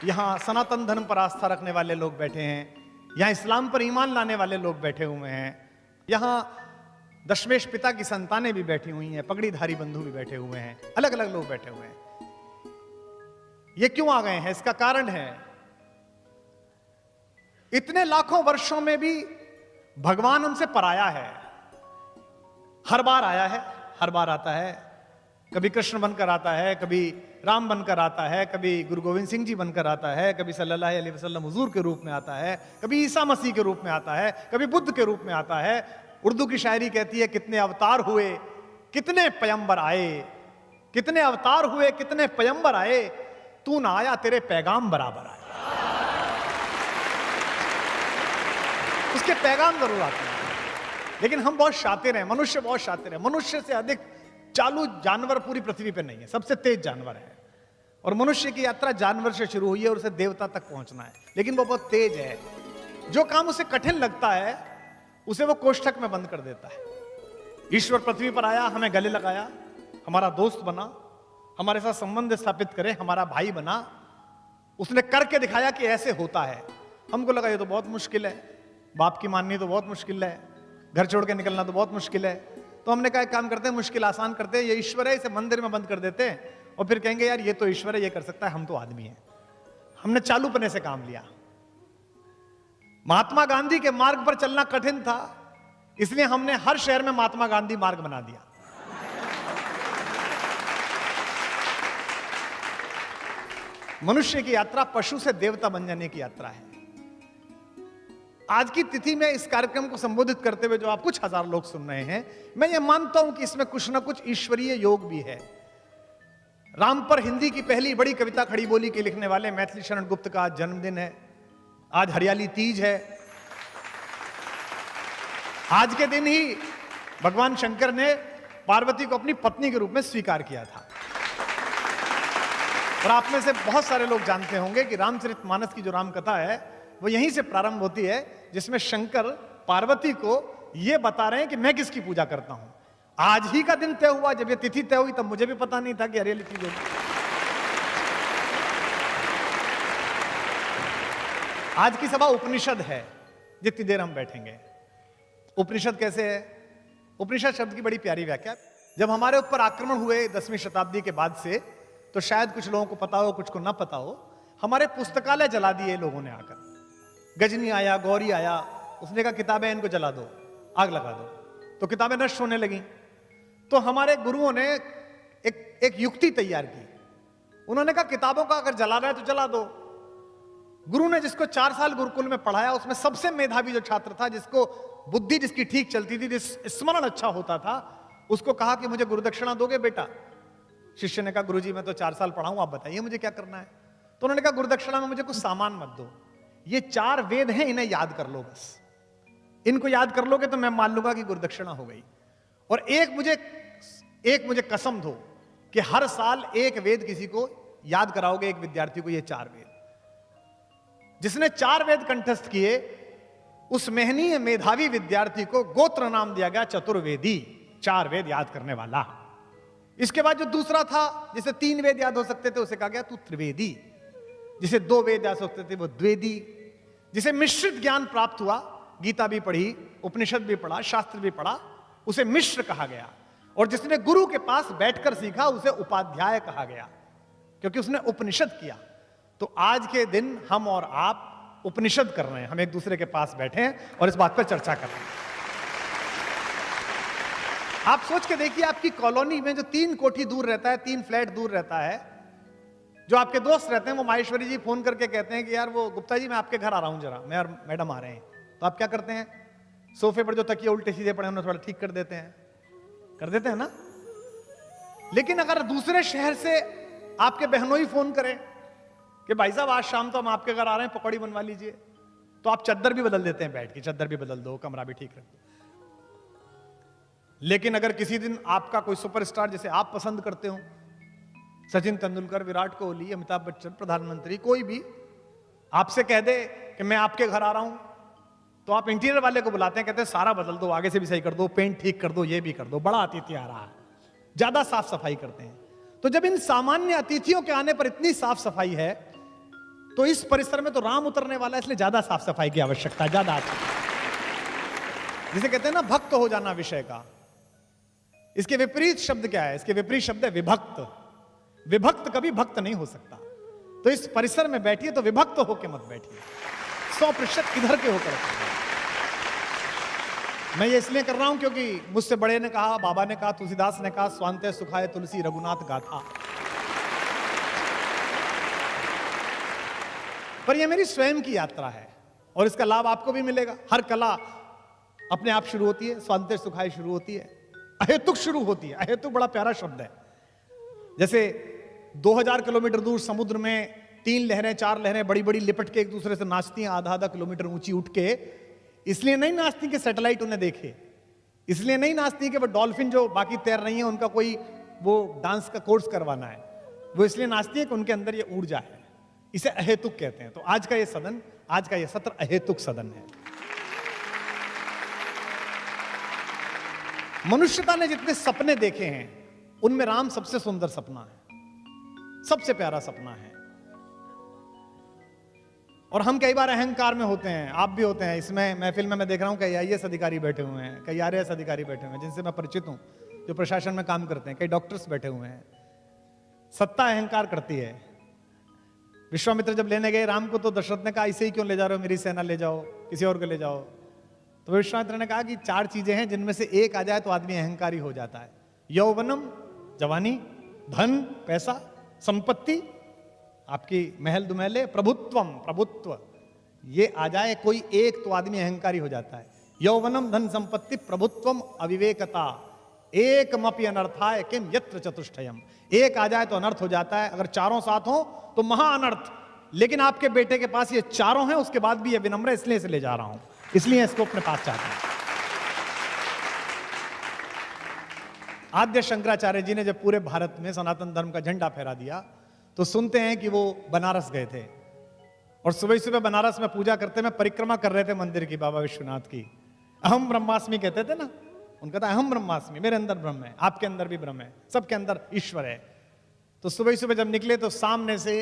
यहाँ सनातन धर्म पर आस्था रखने वाले लोग बैठे हैं, यहाँ इस्लाम पर ईमान लाने वाले लोग बैठे हुए हैं, यहाँ दशमेश पिता की संतानें भी बैठी हुई हैं, पगड़ीधारी बंधु भी बैठे हुए हैं, अलग अलग लोग बैठे हुए हैं। ये क्यों आ गए हैं? इसका कारण है इतने लाखों वर्षों में भी भगवान हमसे पराया है। हर बार आया है, हर बार आता है। कभी कृष्ण बनकर आता है, कभी राम बनकर आता है, कभी गुरु गोविंद सिंह जी बनकर आता है, कभी सल्लल्लाहु अलैहि वसल्लम हुजूर के रूप में आता है, कभी ईसा मसीह के रूप में आता है, कभी बुद्ध के रूप में आता है। उर्दू की शायरी कहती है, कितने अवतार हुए, कितने पैगंबर आए, कितने अवतार हुए, कितने पैगंबर आए, तू ना आया तेरे पैगाम बराबर आए। उसके पैगाम जरूर आते हैं, लेकिन हम बहुत शातिर हैं, मनुष्य बहुत शातिर है। मनुष्य से अधिक चालू जानवर पूरी पृथ्वी पर नहीं है, सबसे तेज जानवर है। और मनुष्य की यात्रा जानवर से शुरू हुई है और उसे देवता तक पहुंचना है, लेकिन वो बहुत तेज है। जो काम उसे कठिन लगता है उसे वो कोष्ठक में बंद कर देता है। ईश्वर पृथ्वी पर आया, हमें गले लगाया, हमारा दोस्त बना, हमारे साथ संबंध स्थापित करे, हमारा भाई बना। उसने करके दिखाया कि ऐसे होता है। हमको लगा ये तो बहुत मुश्किल है, बाप की माननी तो बहुत मुश्किल है, घर छोड़ के निकलना तो बहुत मुश्किल है। तो हमने कहा एक काम करते हैं, मुश्किल आसान करते हैं, ये ईश्वर है, इसे मंदिर में बंद कर देते हैं और फिर कहेंगे यार ये तो ईश्वर है, ये कर सकता है, हम तो आदमी हैं। हमने चालूपने से काम लिया। महात्मा गांधी के मार्ग पर चलना कठिन था, इसलिए हमने हर शहर में महात्मा गांधी मार्ग बना दिया। मनुष्य की यात्रा पशु से देवता बन जाने की यात्रा है। आज की तिथि में इस कार्यक्रम को संबोधित करते हुए जो आप कुछ हजार लोग सुन रहे हैं, मैं ये मानता हूं कि इसमें कुछ ना कुछ ईश्वरीय योग भी है। राम पर हिंदी की पहली बड़ी कविता खड़ी बोली के लिखने वाले मैथिली शरण गुप्त का आज जन्मदिन है। आज हरियाली तीज है। आज के दिन ही भगवान शंकर ने पार्वती को अपनी पत्नी के रूप में स्वीकार किया था। और आप में से बहुत सारे लोग जानते होंगे कि रामचरितमानस की जो राम कथा है वो यहीं से प्रारंभ होती है, जिसमें शंकर पार्वती को यह बता रहे हैं कि मैं किसकी पूजा करता हूं। आज ही का दिन तय हुआ, जब ये तिथि तय हुई तब मुझे भी पता नहीं था कि हरियाली तीज होगी। आज की सभा उपनिषद है, जितनी देर हम बैठेंगे। उपनिषद कैसे है? उपनिषद शब्द की बड़ी प्यारी व्याख्या। जब हमारे ऊपर आक्रमण हुए 10वीं शताब्दी के बाद से, तो शायद कुछ लोगों को पता हो, कुछ को ना पता हो, हमारे पुस्तकालय जला दिए लोगों ने आकर। गजनी आया, गौरी आया, उसने कहा किताबें इनको जला दो, आग लगा दो, तो किताबें नष्ट होने लगी। तो हमारे गुरुओं ने एक युक्ति तैयार की। उन्होंने कहा किताबों का अगर जलाना है तो जला दो। गुरु ने जिसको 4 साल गुरुकुल में पढ़ाया, उसमें सबसे मेधावी जो छात्र था, जिसको बुद्धि जिसकी ठीक चलती थी, जिस स्मरण अच्छा होता था, उसको कहा कि मुझे गुरुदक्षिणा दोगे बेटा? शिष्य ने कहा गुरुजी मैं तो 4 साल पढ़ा हूं, आप बताइए मुझे क्या करना है। तो उन्होंने कहा गुरुदक्षिणा में मुझे कुछ सामान मत दो, ये 4 वेद हैं, इन्हें याद कर लो, बस इनको याद कर लोगे तो मैं मान लूंगा कि गुरुदक्षिणा हो गई। और एक मुझे कसम दो कि हर साल एक वेद किसी को याद कराओगे, एक विद्यार्थी को, ये 4 वेद। जिसने 4 वेद कंठस्थ किए, उस मेहनीय मेधावी विद्यार्थी को गोत्र नाम दिया गया चतुर्वेदी, 4 वेद याद करने वाला। इसके बाद जो दूसरा था, जिसे 3 वेद याद हो सकते थे, उसे कहा गया तू त्रिवेदी। जिसे 2 वेद याद हो सकते थे, वो द्वेदी। जिसे मिश्रित ज्ञान प्राप्त हुआ, गीता भी पढ़ी, उपनिषद भी पढ़ा, शास्त्र भी पढ़ा, उसे मिश्र कहा गया। और जिसने गुरु के पास बैठकर सीखा, उसे उपाध्याय कहा गया, क्योंकि उसने उपनिषद किया। तो आज के दिन हम और आप उपनिषद कर रहे हैं, हम एक दूसरे के पास बैठे हैं और इस बात पर चर्चा कर रहे हैं। आप सोच के देखिए, आपकी कॉलोनी में जो 3 कोठी दूर रहता है, 3 फ्लैट दूर रहता है, जो आपके दोस्त रहते हैं, वो माहेश्वरी जी फोन करके कहते हैं कि यार वो गुप्ता जी मैं आपके घर आ रहा हूं जरा, मैं और मैडम आ रहे हैं। तो आप क्या करते हैं? सोफे पर जो तकिए उल्टे सीधे पड़े उन्हें थोड़ा ठीक कर देते हैं ना। लेकिन अगर दूसरे शहर से आपके बहनोई फोन करें कि भाई साहब आज शाम तो हम आपके घर आ रहे हैं, पकौड़ी बनवा लीजिए, तो आप चद्दर भी बदल देते हैं, बैठ की चद्दर भी बदल दो, कमरा भी ठीक रख दो। लेकिन अगर किसी दिन आपका कोई सुपरस्टार जिसे आप पसंद करते हो, सचिन तेंदुलकर, विराट कोहली, अमिताभ बच्चन, प्रधानमंत्री, कोई भी आपसे कह दे कि मैं आपके घर आ रहा हूं, तो आप इंटीरियर वाले को बुलाते हैं, कहते हैं सारा बदल दो, आगे से भी सही कर दो, पेंट ठीक कर दो, ये भी कर दो, बड़ा अतिथि आ रहा है, ज्यादा साफ सफाई करते हैं। तो जब इन सामान्य अतिथियों के आने पर इतनी साफ सफाई है, तो इस परिसर में तो राम उतरने वाला है, इसलिए ज्यादा साफ सफाई की आवश्यकता है, ज्यादा अच्छा। जिसे कहते हैं ना भक्त हो जाना विषय का। इसके विपरीत शब्द क्या है? इसके विपरीत शब्द है विभक्त। विभक्त कभी भक्त नहीं हो सकता। तो इस परिसर में बैठिए तो विभक्त होकर मत बैठिए, 100% इधर के होकर। मैं ये इसलिए कर रहा हूं क्योंकि मुझसे बड़े ने कहा, बाबा ने कहा, तुलसीदास ने कहा, स्वांते सुखाए तुलसी रघुनाथ गाथा। पर यह मेरी स्वयं की यात्रा है और इसका लाभ आपको भी मिलेगा। हर कला अपने आप शुरू होती है, स्वांते सुखाए शुरू होती है, अहेतुक शुरू होती है। अहेतुक बड़ा प्यारा शब्द है। जैसे 2000 किलोमीटर दूर समुद्र में 3 लहरें 4 लहरें बड़ी बड़ी लिपट के एक दूसरे से नाचती हैं, आधा आधा किलोमीटर ऊंची उठ के। इसलिए नहीं नाचती कि सैटेलाइट उन्हें देखे, इसलिए नहीं नाचती कि वो डॉल्फिन जो बाकी तैर रही है उनका कोई वो डांस का कोर्स करवाना है, वो इसलिए नाचती है कि उनके अंदर ये ऊर्जा है। इसे अहेतुक कहते हैं। तो आज का ये सदन, आज का ये सत्र अहेतुक सदन है। मनुष्यता ने जितने सपने देखे हैं उनमें राम सबसे सुंदर सपना है, सबसे प्यारा सपना है। और हम कई बार अहंकार में होते हैं, आप भी होते हैं। इसमें महफिल में मैं देख रहा हूं कई IAS अधिकारी बैठे हुए हैं, कई RAS अधिकारी बैठे हुए हैं जिनसे मैं परिचित हूं, जो प्रशासन में काम करते हैं, कई डॉक्टर्स बैठे हुए हैं। सत्ता अहंकार करती है। विश्वामित्र जब लेने गए राम को तो दशरथ ने कहा इसे ही क्यों ले जा रहे हो, मेरी सेना ले जाओ, किसी और को ले जाओ। तो विश्वामित्र ने कहा कि 4 चीजें हैं जिनमें से एक आ जाए तो आदमी अहंकारी हो जाता है। यौवनम, जवानी, धन, पैसा, संपत्ति, आपकी महल दुमहले, प्रभुत्वम, प्रभुत्व, ये आ जाए कोई एक तो आदमी अहंकारी हो जाता है। यौवनम, धन, संपत्ति, प्रभुत्वम, अविवेकता, एकमपि अनर्थाय किम यत्र चतुष्टयम। एक आ जाए तो अनर्थ हो जाता है, अगर चारों साथ हो तो महा अनर्थ। लेकिन आपके बेटे के पास ये चारों हैं, उसके बाद भी ये विनम्र है, इसलिए इसे ले जा रहा हूं, इसलिए इसको अपने पास चाहता हूं। आद्य शंकराचार्य जी ने जब पूरे भारत में सनातन धर्म का झंडा फहरा दिया तो सुनते हैं कि वो बनारस गए थे और सुबह सुबह बनारस में पूजा करते में परिक्रमा कर रहे थे मंदिर की, बाबा विश्वनाथ की। अहम ब्रह्मास्मि कहते थे ना, उनका था अहम ब्रह्मास्मि, मेरे अंदर ब्रह्म है, आपके अंदर भी ब्रह्म है, सबके अंदर ईश्वर है। तो सुबह सुबह जब निकले तो सामने से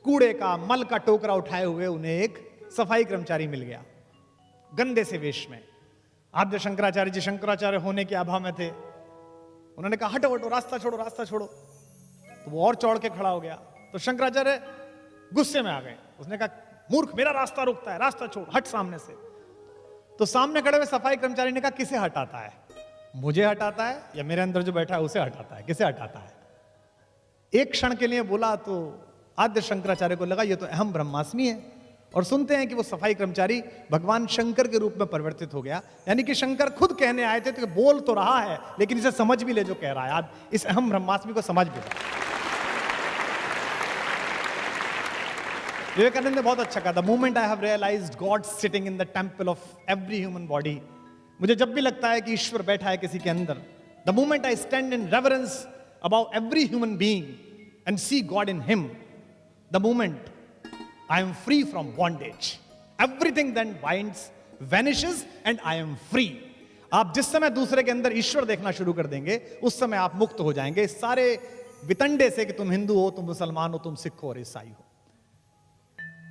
कूड़े का, मल का टोकरा उठाए हुए उन्हें एक सफाई कर्मचारी मिल गया, गंदे से वेश में। आद्य शंकराचार्य जी शंकराचार्य होने के आभा में थे। उन्होंने कहा हटो हटो, रास्ता छोड़ो, रास्ता छोड़ो। तो वो और चौड़ के खड़ा हो गया। तो शंकराचार्य गुस्से में आ गए। उसने कहा मूर्ख, मेरा रास्ता रोकता है, रास्ता छोड़, हट सामने से। तो सामने खड़े हुए सफाई कर्मचारी ने कहा किसे हटाता है, मुझे हटाता है या मेरे अंदर जो बैठा है उसे हटाता है, किसे हटाता है? एक क्षण के लिए बोला तो आद्य शंकराचार्य को लगा ये तो अहम ब्रह्मास्मि है। और सुनते हैं कि वो सफाई कर्मचारी भगवान शंकर के रूप में परिवर्तित हो गया। यानी कि शंकर खुद कहने आए थे तो बोल तो रहा है लेकिन इसे समझ भी ले जो कह रहा है, आज इस अहम ब्रह्मास्मि को समझ भी ले। विवेकानंद ने बहुत अच्छा कहा, the moment I have realised God sitting in the temple of every human body. मुझे जब भी लगता है कि ईश्वर बैठा है किसी के अंदर, the moment I stand in reverence about every human being and see God in him, the moment I am free from bondage. Everything then binds, vanishes and I am free. आप जिस समय दूसरे के अंदर ईश्वर देखना शुरू कर देंगे उस समय आप मुक्त हो जाएंगे इस सारे वितंडे से कि तुम हिंदू हो, तुम मुसलमान हो, तुम सिख हो और ईसाई हो।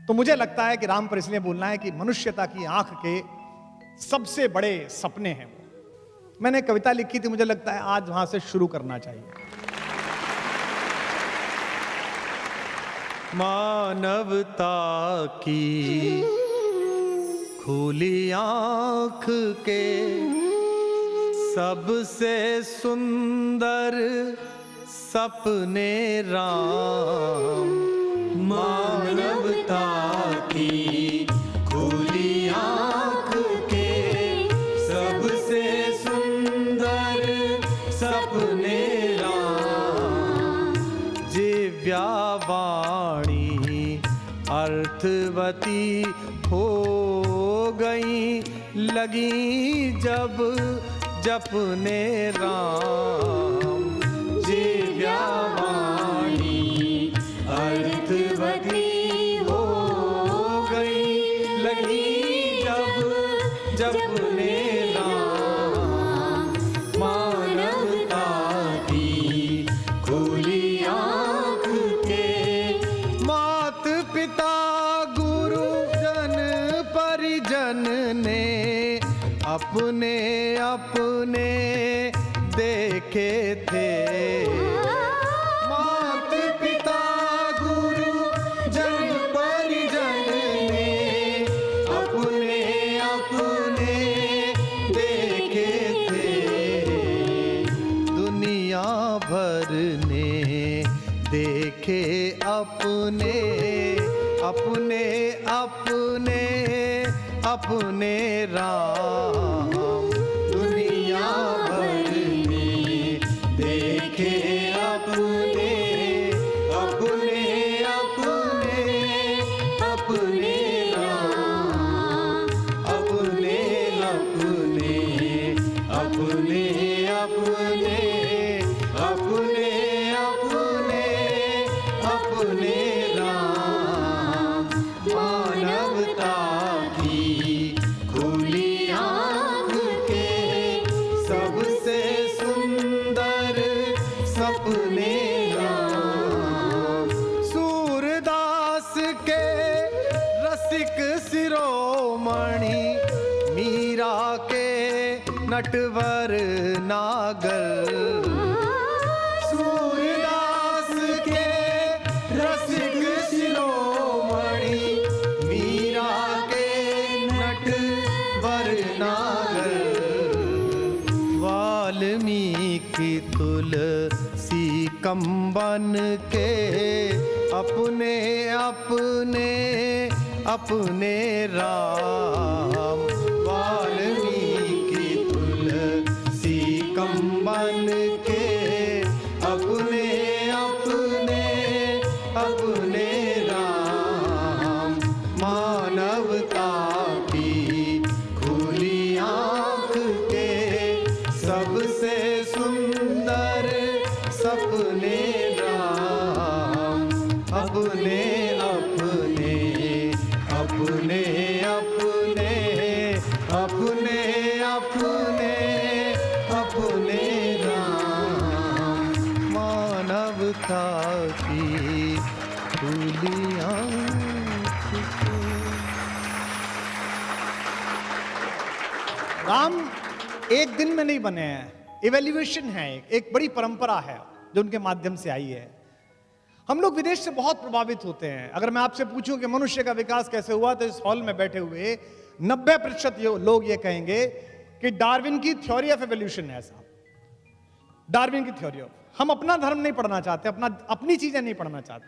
तो मुझे लगता है कि राम पर इसलिए बोलना है कि मनुष्यता की आंख के सबसे बड़े सपने हैं वो। मैंने कविता लिखी थी, मुझे लगता है आज वहां से शुरू करना चाहिए। मानवता की खुली आँख के सबसे सुंदर सपने राम। मानवता की खुली आँख के सबसे सुंदर सपने राम। दिव्यावाणी अर्थवती हो गई लगी जब जपने राम। दिव्यावाणी अर्थवती हो गई लगी जब जपने राम। मानवता की खुली आँख के मात पिता अपने अपने देखे थे। मात पिता गुरु जन परिजन ने अपने अपने देखे थे। दुनिया भर ने देखे अपने अपने अपने अपने राम। दुनिया भर ने देखे अपने अपने अपने अपने राम। अपने अपने अपने अपने अपने अपने अपने राम। मानवता की खुली आँख के सबसे सुंदर सपने राम। सूरदास के रसिक शिरोमणि मीरा के नटवर नागर। सूरदास के रसिक शिरोमणि मीरा के नटवर नागर। वाल्मीकि तुलसी कंबन के अपने अपने अपने राम। वाल्मीकि तुलसी कंबन के अपने अपने अपने राम। मानवता की खुली आँख के सबसे सुंदर सपने राम। अपने अपने अपने अपने अपने अपने अपने राम। मानवता की खुली आँख के। राम एक दिन में नहीं बने हैं, इवैल्यूएशन है, एक बड़ी परंपरा है जो उनके माध्यम से आई है। हम लोग विदेश से बहुत प्रभावित होते हैं। अगर मैं आपसे पूछूं कि मनुष्य का विकास कैसे हुआ, तो इस हॉल में बैठे हुए 90% लोग ये कहेंगे कि डार्विन की थ्योरी ऑफ एवोल्यूशन है। साहब, डार्विन की थ्योरी ऑफ, हम अपना धर्म नहीं पढ़ना चाहते, अपनी चीजें नहीं पढ़ना चाहते।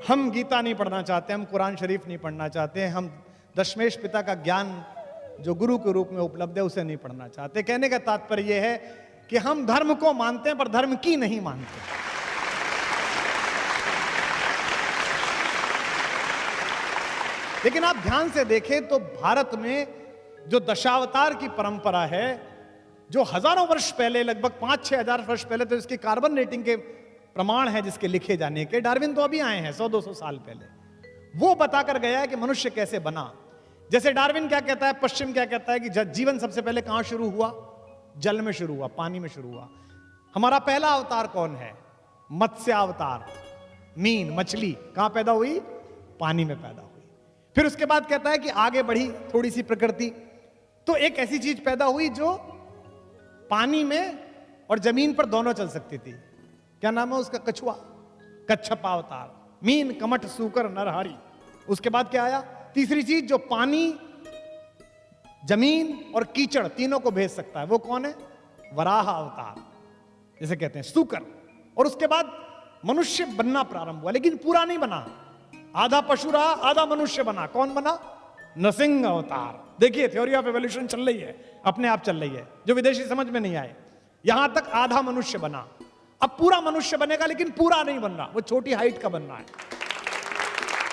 हम गीता नहीं पढ़ना चाहते, हम कुरान शरीफ नहीं पढ़ना चाहते, हम दशमेश पिता का ज्ञान जो गुरु के रूप में उपलब्ध है उसे नहीं पढ़ना चाहते। कहने का तात्पर्य यह है कि हम धर्म को मानते हैं पर धर्म की नहीं मानते। लेकिन आप ध्यान से देखें तो भारत में जो दशावतार की परंपरा है, जो हजारों वर्ष पहले, लगभग 5-6 हजार वर्ष पहले, तो इसकी कार्बन डेटिंग के प्रमाण है जिसके लिखे जाने के। डार्विन तो अभी आए हैं 100-200 साल पहले, वो बताकर गया है कि मनुष्य कैसे बना। जैसे डार्विन क्या कहता है, पश्चिम क्या कहता है कि जीवन सबसे पहले कहां शुरू हुआ? जल में शुरू हुआ, पानी में शुरू हुआ। हमारा पहला अवतार कौन है? मत्स्य अवतार, मीन, मछली कहां पैदा हुई? पानी में पैदा हुई। फिर उसके बाद कहता है कि आगे बढ़ी थोड़ी सी प्रकृति, तो एक ऐसी चीज पैदा हुई जो पानी में और जमीन पर दोनों चल सकती थी। क्या नाम है उसका? कछुआ, कच्छप अवतार। मीन, कमठ, सूकर, नरहरि। उसके बाद क्या आया? तीसरी चीज जो पानी, जमीन और कीचड़ तीनों को भेज सकता है, वो कौन है? वराह अवतार, जैसे कहते हैं सूकर। और उसके बाद मनुष्य बनना प्रारंभ हुआ, लेकिन पूरा नहीं बना। आधा पशु रहा, आधा मनुष्य बना। कौन बना? नरसिंह अवतार। देखिए थ्योरी ऑफ एवोल्यूशन चल रही है, अपने आप चल रही है, जो विदेशी समझ में नहीं आए। यहां तक आधा मनुष्य बना, अब पूरा मनुष्य बनेगा, लेकिन पूरा नहीं बन रहा, वो छोटी हाइट का बनना है।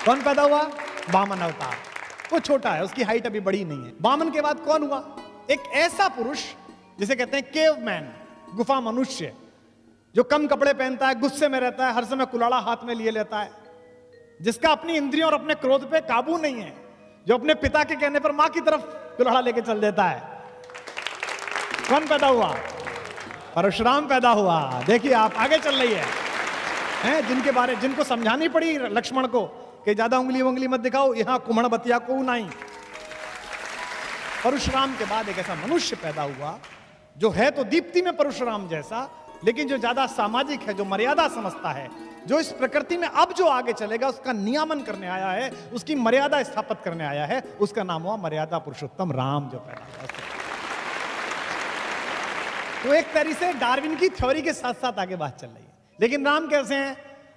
कौन पैदा हुआ? वामन अवतार। वो छोटा है, उसकी हाइट अभी बड़ी नहीं है। वामन के बाद कौन हुआ? एक ऐसा पुरुष जिसे कहते हैं केव मैन, गुफा मनुष्य, जो कम कपड़े पहनता है, गुस्से में रहता है, हर समय कुल्हाड़ा हाथ में लिए लेता है, जिसका अपनी इंद्रियों और अपने क्रोध पे काबू नहीं है, जो अपने पिता के कहने पर मां की तरफ कुल्हाड़ा लेके चल देता है। कौन पैदा हुआ? परशुराम पैदा हुआ। देखिए आप, आगे चल रही है, जिनको समझानी पड़ी लक्ष्मण को कि ज्यादा उंगली मत दिखाओ, यहां कुम्हड़ बतिया को नहीं। परशुराम के बाद एक ऐसा मनुष्य पैदा हुआ जो है तो दीप्ति में परशुराम जैसा, लेकिन जो ज्यादा सामाजिक है, जो मर्यादा समझता है, जो इस प्रकृति में अब जो आगे चलेगा उसका नियामन करने आया है, उसकी मर्यादा स्थापित करने आया है, उसका नाम हुआ मर्यादा पुरुषोत्तम राम जो पैदा हुआ। तो एक तरीके से डार्विन की थ्योरी के साथ साथ आगे बात चल रही है। लेकिन राम कैसे हैं?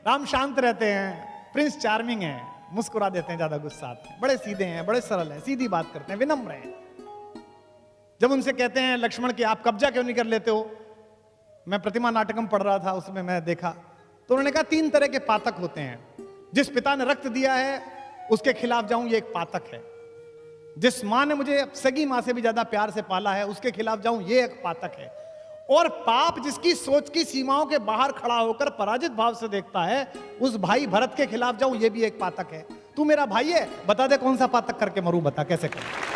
राम शांत रहते हैं, प्रिंस चार्मिंग हैं, मुस्कुरा देते हैं, ज्यादा गुस्सा आते हैं, बड़े सीधे हैं, बड़े सरल हैं, सीधी बात करते हैं, विनम्र हैं। जब उनसे कहते हैं लक्ष्मण की आप कब्जा क्यों नहीं कर लेते हो, मैं प्रतिमा नाटकम पढ़ रहा था, उसमें मैं देखा तो उन्होंने कहा 3 तरह के पातक होते हैं। जिस पिता ने रक्त दिया है उसके खिलाफ जाऊं, ये एक पातक है। जिस मां ने मुझे सगी मां से भी ज्यादा प्यार से पाला है उसके खिलाफ जाऊं, ये एक पातक है। और पाप जिसकी सोच की सीमाओं के बाहर खड़ा होकर पराजित भाव से देखता है, उस भाई भरत के खिलाफ जाऊं, ये भी एक पातक है। तू मेरा भाई है, बता दे कौन सा पातक करके मरूं, बता कैसे करूं।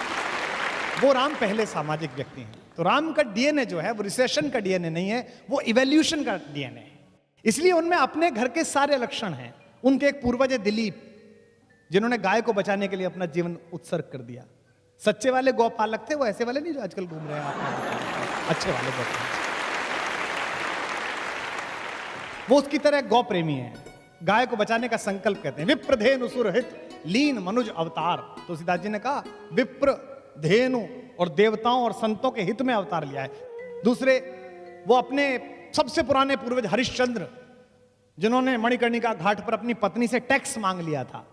वो राम पहले सामाजिक व्यक्ति हैं। तो राम का डीएनए जो है वो रिसेशन का डीएनए नहीं है, वो इवोल्यूशन का डीएनए है। इसलिए उनमें अपने घर के सारे लक्षण हैं। उनके एक पूर्वज है दिलीप, जिन्होंने गाय को बचाने के लिए अपना जीवन उत्सर्ग कर दिया। सच्चे वाले गौपालक थे वो, ऐसे वाले नहीं जो आजकल घूम रहे हैं आप, अच्छे वाले गौपालक। वो उसकी तरह गौ प्रेमी है, गाय को बचाने का संकल्प कहते हैं। विप्र धेनु सुरहित लीन मनुज अवतार, तो सीता जी ने कहा विप्र धेनु और देवताओं और संतों के हित में अवतार लिया है। दूसरे वो अपने सबसे पुराने पूर्वज हरिश्चंद्र, जिन्होंने मणिकर्णिका घाट पर अपनी पत्नी से टैक्स मांग लिया था,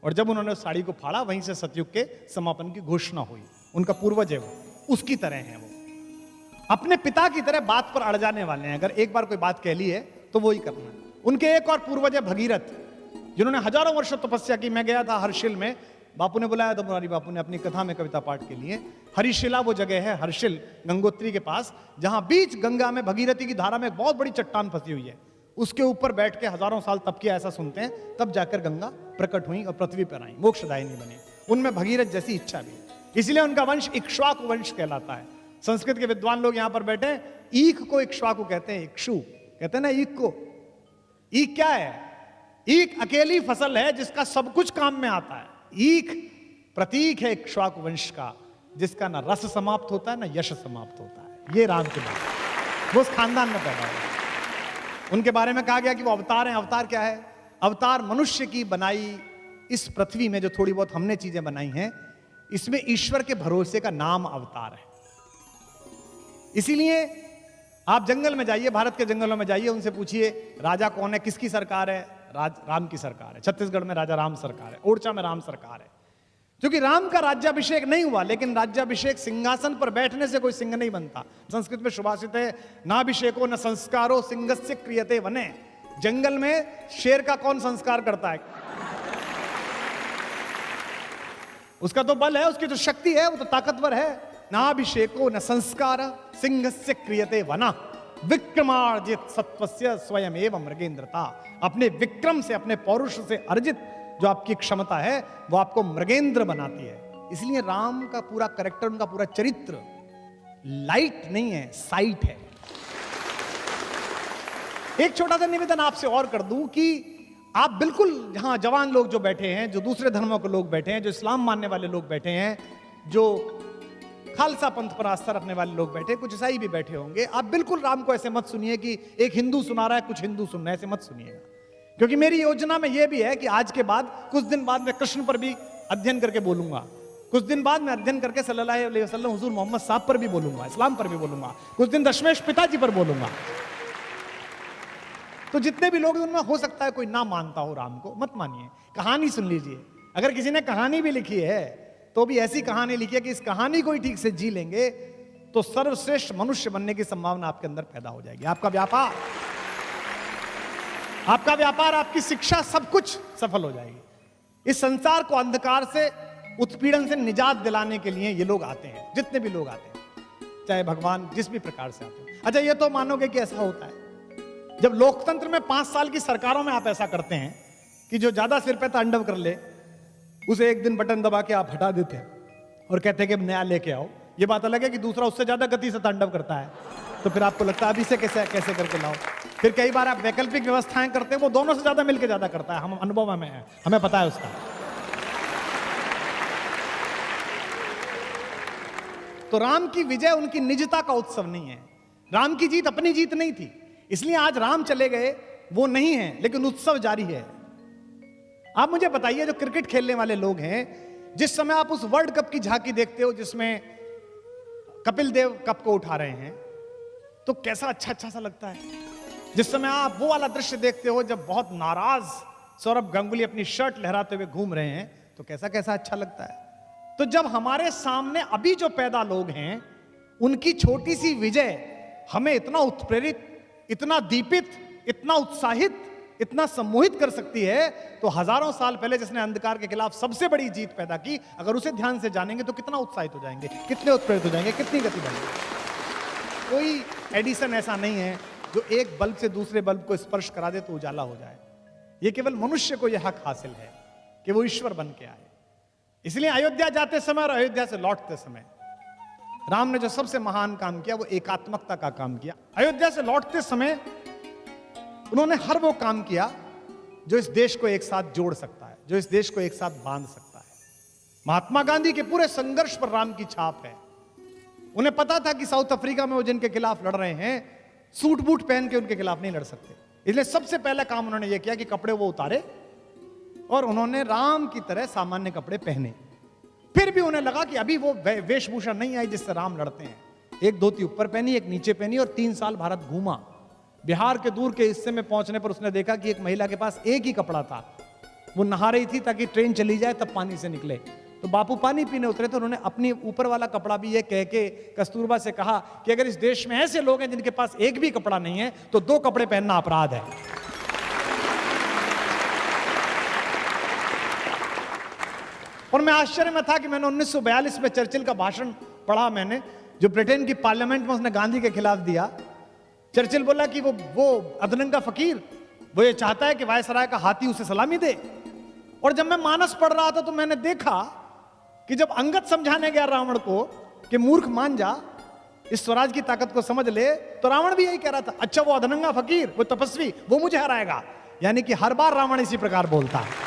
और जब उन्होंने उस साड़ी को फाड़ा वहीं से सतयुग के समापन की घोषणा हुई। उनका पूर्वज है वो, उसकी तरह है वो, अपने पिता की तरह बात पर अड़ जाने वाले हैं। अगर एक बार कोई बात कह ली है तो वो ही करना है। उनके एक और पूर्वज है भगीरथ, जिन्होंने हजारों वर्षों तपस्या की। मैं गया था हर्षिल में, बापू ने बुलाया था, मुरारी बापू ने अपनी कथा में कविता पाठ के लिए। हरिशिला वो जगह है, हर्षिल गंगोत्री के पास, जहां बीच गंगा में भगीरथी की धारा में एक बहुत बड़ी चट्टान फंसी हुई है। उसके ऊपर बैठ के हजारों साल तप किया, ऐसा सुनते हैं। तब जाकर गंगा प्रकट हुई और पृथ्वी पर आई, मोक्षदायिनी बनी। उनमें भगीरथ जैसी इच्छा भी, इसलिए उनका वंश इक्ष्वाकु वंश कहलाता है। संस्कृत के विद्वान लोग यहां पर बैठे, ईख को इक्ष्वाकु कहते हैं, इक्षु कहते हैं ना ईख को। ईख क्या है? ईख अकेली फसल है जिसका सब कुछ काम में आता है। ईख प्रतीक है इक्ष्वाकु वंश का, जिसका ना रस समाप्त होता है ना यश समाप्त होता है। ये राम के बात, वो उस खानदान में पैदा हुए। उनके बारे में कहा गया कि वो अवतार हैं। अवतार क्या है? अवतार मनुष्य की बनाई इस पृथ्वी में जो थोड़ी बहुत हमने चीजें बनाई हैं, इसमें ईश्वर के भरोसे का नाम अवतार है। इसीलिए आप जंगल में जाइए, भारत के जंगलों में जाइए, उनसे पूछिए राजा कौन है, किसकी सरकार है? राम की सरकार है। छत्तीसगढ़ में राजा राम सरकार है, ओडिशा में राम सरकार है। क्योंकि राम का राज्याभिषेक नहीं हुआ, लेकिन राज्याभिषेक सिंहासन पर बैठने से कोई सिंह नहीं बनता। संस्कृत में सुभाषित है, नाभिषेको न संस्कारो सिंहस्य क्रियते वने। जंगल में शेर का कौन संस्कार करता है? उसका तो बल है, उसकी जो शक्ति है वो तो ताकतवर है। नाभिषेको न संस्कार सिंहस्य क्रियते वना विक्रमार्जित सत्वस्य स्वयं एवं मृगेंद्रता। अपने विक्रम से, अपने पौरुष से अर्जित जो आपकी क्षमता है वो आपको मृगेंद्र बनाती है। इसलिए राम का पूरा कैरेक्टर, उनका पूरा चरित्र लाइट नहीं है, साइट है। एक छोटा सा निवेदन आपसे और कर दूं कि आप बिल्कुल यहां जवान लोग जो बैठे हैं, जो दूसरे धर्मों के लोग बैठे हैं, जो इस्लाम मानने वाले लोग बैठे हैं, जो खालसा पंथ पर आस्था रखने वाले लोग बैठे, कुछ ईसाई भी बैठे होंगे, आप बिल्कुल राम को ऐसे मत सुनिए कि एक हिंदू सुना रहा है, कुछ हिंदू सुन रहे हैं, ऐसे मत सुनिएगा। क्योंकि मेरी योजना में यह भी है कि आज के बाद कुछ दिन बाद मैं कृष्ण पर भी अध्ययन करके बोलूंगा, कुछ दिन बाद मैं अध्ययन करके सल्लल्लाहु अलैहि वसल्लम हुजूर मोहम्मद साहब पर भी बोलूंगा, इस्लाम पर भी बोलूंगा, कुछ दिन दशमेश पिताजी पर बोलूंगा। तो जितने भी लोग, उनमें हो सकता है कोई ना मानता हो राम को, मत मानिए, कहानी सुन लीजिए। अगर किसी ने कहानी भी लिखी है तो भी ऐसी कहानी लिखी है कि इस कहानी को ही ठीक से जी लेंगे तो सर्वश्रेष्ठ मनुष्य बनने की संभावना आपके अंदर पैदा हो जाएगी। आपका व्यापार, आपकी शिक्षा, सब कुछ सफल हो जाएगी। इस संसार को अंधकार से, उत्पीड़न से निजात दिलाने के लिए ये लोग आते हैं, जितने भी लोग आते हैं, चाहे भगवान जिस भी प्रकार से आते हैं। अच्छा, ये तो मानोगे कि ऐसा होता है जब लोकतंत्र में 5 साल की सरकारों में आप ऐसा करते हैं कि जो ज्यादा सिर पे तांडव कर ले उसे एक दिन बटन दबा के आप हटा देते हैं और कहते हैं कि नया लेके आओ। ये बात अलग है कि दूसरा उससे ज्यादा गति से तांडव करता है, तो फिर आपको लगता है अभी से कैसे करके लाओ। फिर कई बार आप वैकल्पिक व्यवस्थाएं करते हैं, वो दोनों से ज्यादा मिलकर ज्यादा करता है। हम अनुभव में है, हमें पता है उसका। तो राम की विजय उनकी निजता का उत्सव नहीं है। राम की जीत अपनी जीत नहीं थी, इसलिए आज राम चले गए वो नहीं है, लेकिन उत्सव जारी है। आप मुझे बताइए, जो क्रिकेट खेलने वाले लोग हैं, जिस समय आप उस वर्ल्ड कप की झांकी देखते हो जिसमें कपिल देव कप को उठा रहे हैं, तो कैसा अच्छा सा लगता है। जिस समय आप वो वाला दृश्य देखते हो जब बहुत नाराज सौरभ गांगुली अपनी शर्ट लहराते हुए घूम रहे हैं, तो कैसा अच्छा लगता है। तो जब हमारे सामने अभी जो पैदा लोग हैं, उनकी छोटी सी विजय हमें इतना उत्प्रेरित, इतना दीपित, इतना उत्साहित, इतना सम्मोहित कर सकती है, तो हजारों साल पहले जिसने अंधकार के खिलाफ सबसे बड़ी जीत पैदा की, अगर उसे ध्यान से जानेंगे तो कितना उत्साहित हो जाएंगे, कितने उत्प्रेरित हो जाएंगे, कितनी गति बढ़ेगी। कोई एडिसन ऐसा नहीं है जो एक बल्ब से दूसरे बल्ब को स्पर्श करा दे तो उजाला हो जाए। यह केवल मनुष्य को यह हक हासिल है कि वो ईश्वर बन के आए। इसलिए अयोध्या जाते समय और अयोध्या से लौटते समय राम ने जो सबसे महान काम किया वो एकात्मकता का काम किया। अयोध्या से लौटते समय उन्होंने हर वो काम किया जो इस देश को एक साथ जोड़ सकता है, जो इस देश को एक साथ बांध सकता है। महात्मा गांधी के पूरे संघर्ष पर राम की छाप है। उन्हें पता था कि साउथ अफ्रीका में वो जिनके खिलाफ लड़ रहे हैं, सूट बूट पहन के उनके खिलाफ नहीं लड़ सकते, इसलिए सबसे पहला काम उन्होंने ये किया कि कपड़े वो उतारे और उन्होंने राम की तरह सामान्य कपड़े पहने। फिर भी उन्हें लगा कि अभी वो वेशभूषा नहीं आई जिससे राम लड़ते हैं। एक धोती ऊपर पहनी, एक नीचे पहनी और 3 साल भारत घूमा। बिहार के दूर के हिस्से में पहुंचने पर उसने देखा कि एक महिला के पास एक ही कपड़ा था, वो नहा रही थी ताकि ट्रेन चली जाए तब पानी से निकले। तो बापू पानी पीने उतरे तो उन्होंने अपनी ऊपर वाला कपड़ा भी ये कह के कस्तूरबा से कहा कि अगर इस देश में ऐसे लोग हैं जिनके पास एक भी कपड़ा नहीं है तो 2 कपड़े पहनना अपराध है। और मैं आश्चर्य में था कि मैंने 1942 में चर्चिल का भाषण पढ़ा, मैंने जो ब्रिटेन की पार्लियामेंट में उसने गांधी के खिलाफ दिया। चर्चिल बोला कि वो अधनंगा फकीर, वो ये चाहता है कि वायसराय का हाथी उसे सलामी दे। और जब मैं मानस पढ़ रहा था तो मैंने देखा कि जब अंगद समझाने गया रावण को कि मूर्ख मान जा, इस स्वराज की ताकत को समझ ले, तो रावण भी यही कह रहा था, अच्छा वो अधनंगा फकीर, वो तपस्वी, वो मुझे हराएगा। यानी कि हर बार रावण इसी प्रकार बोलता है।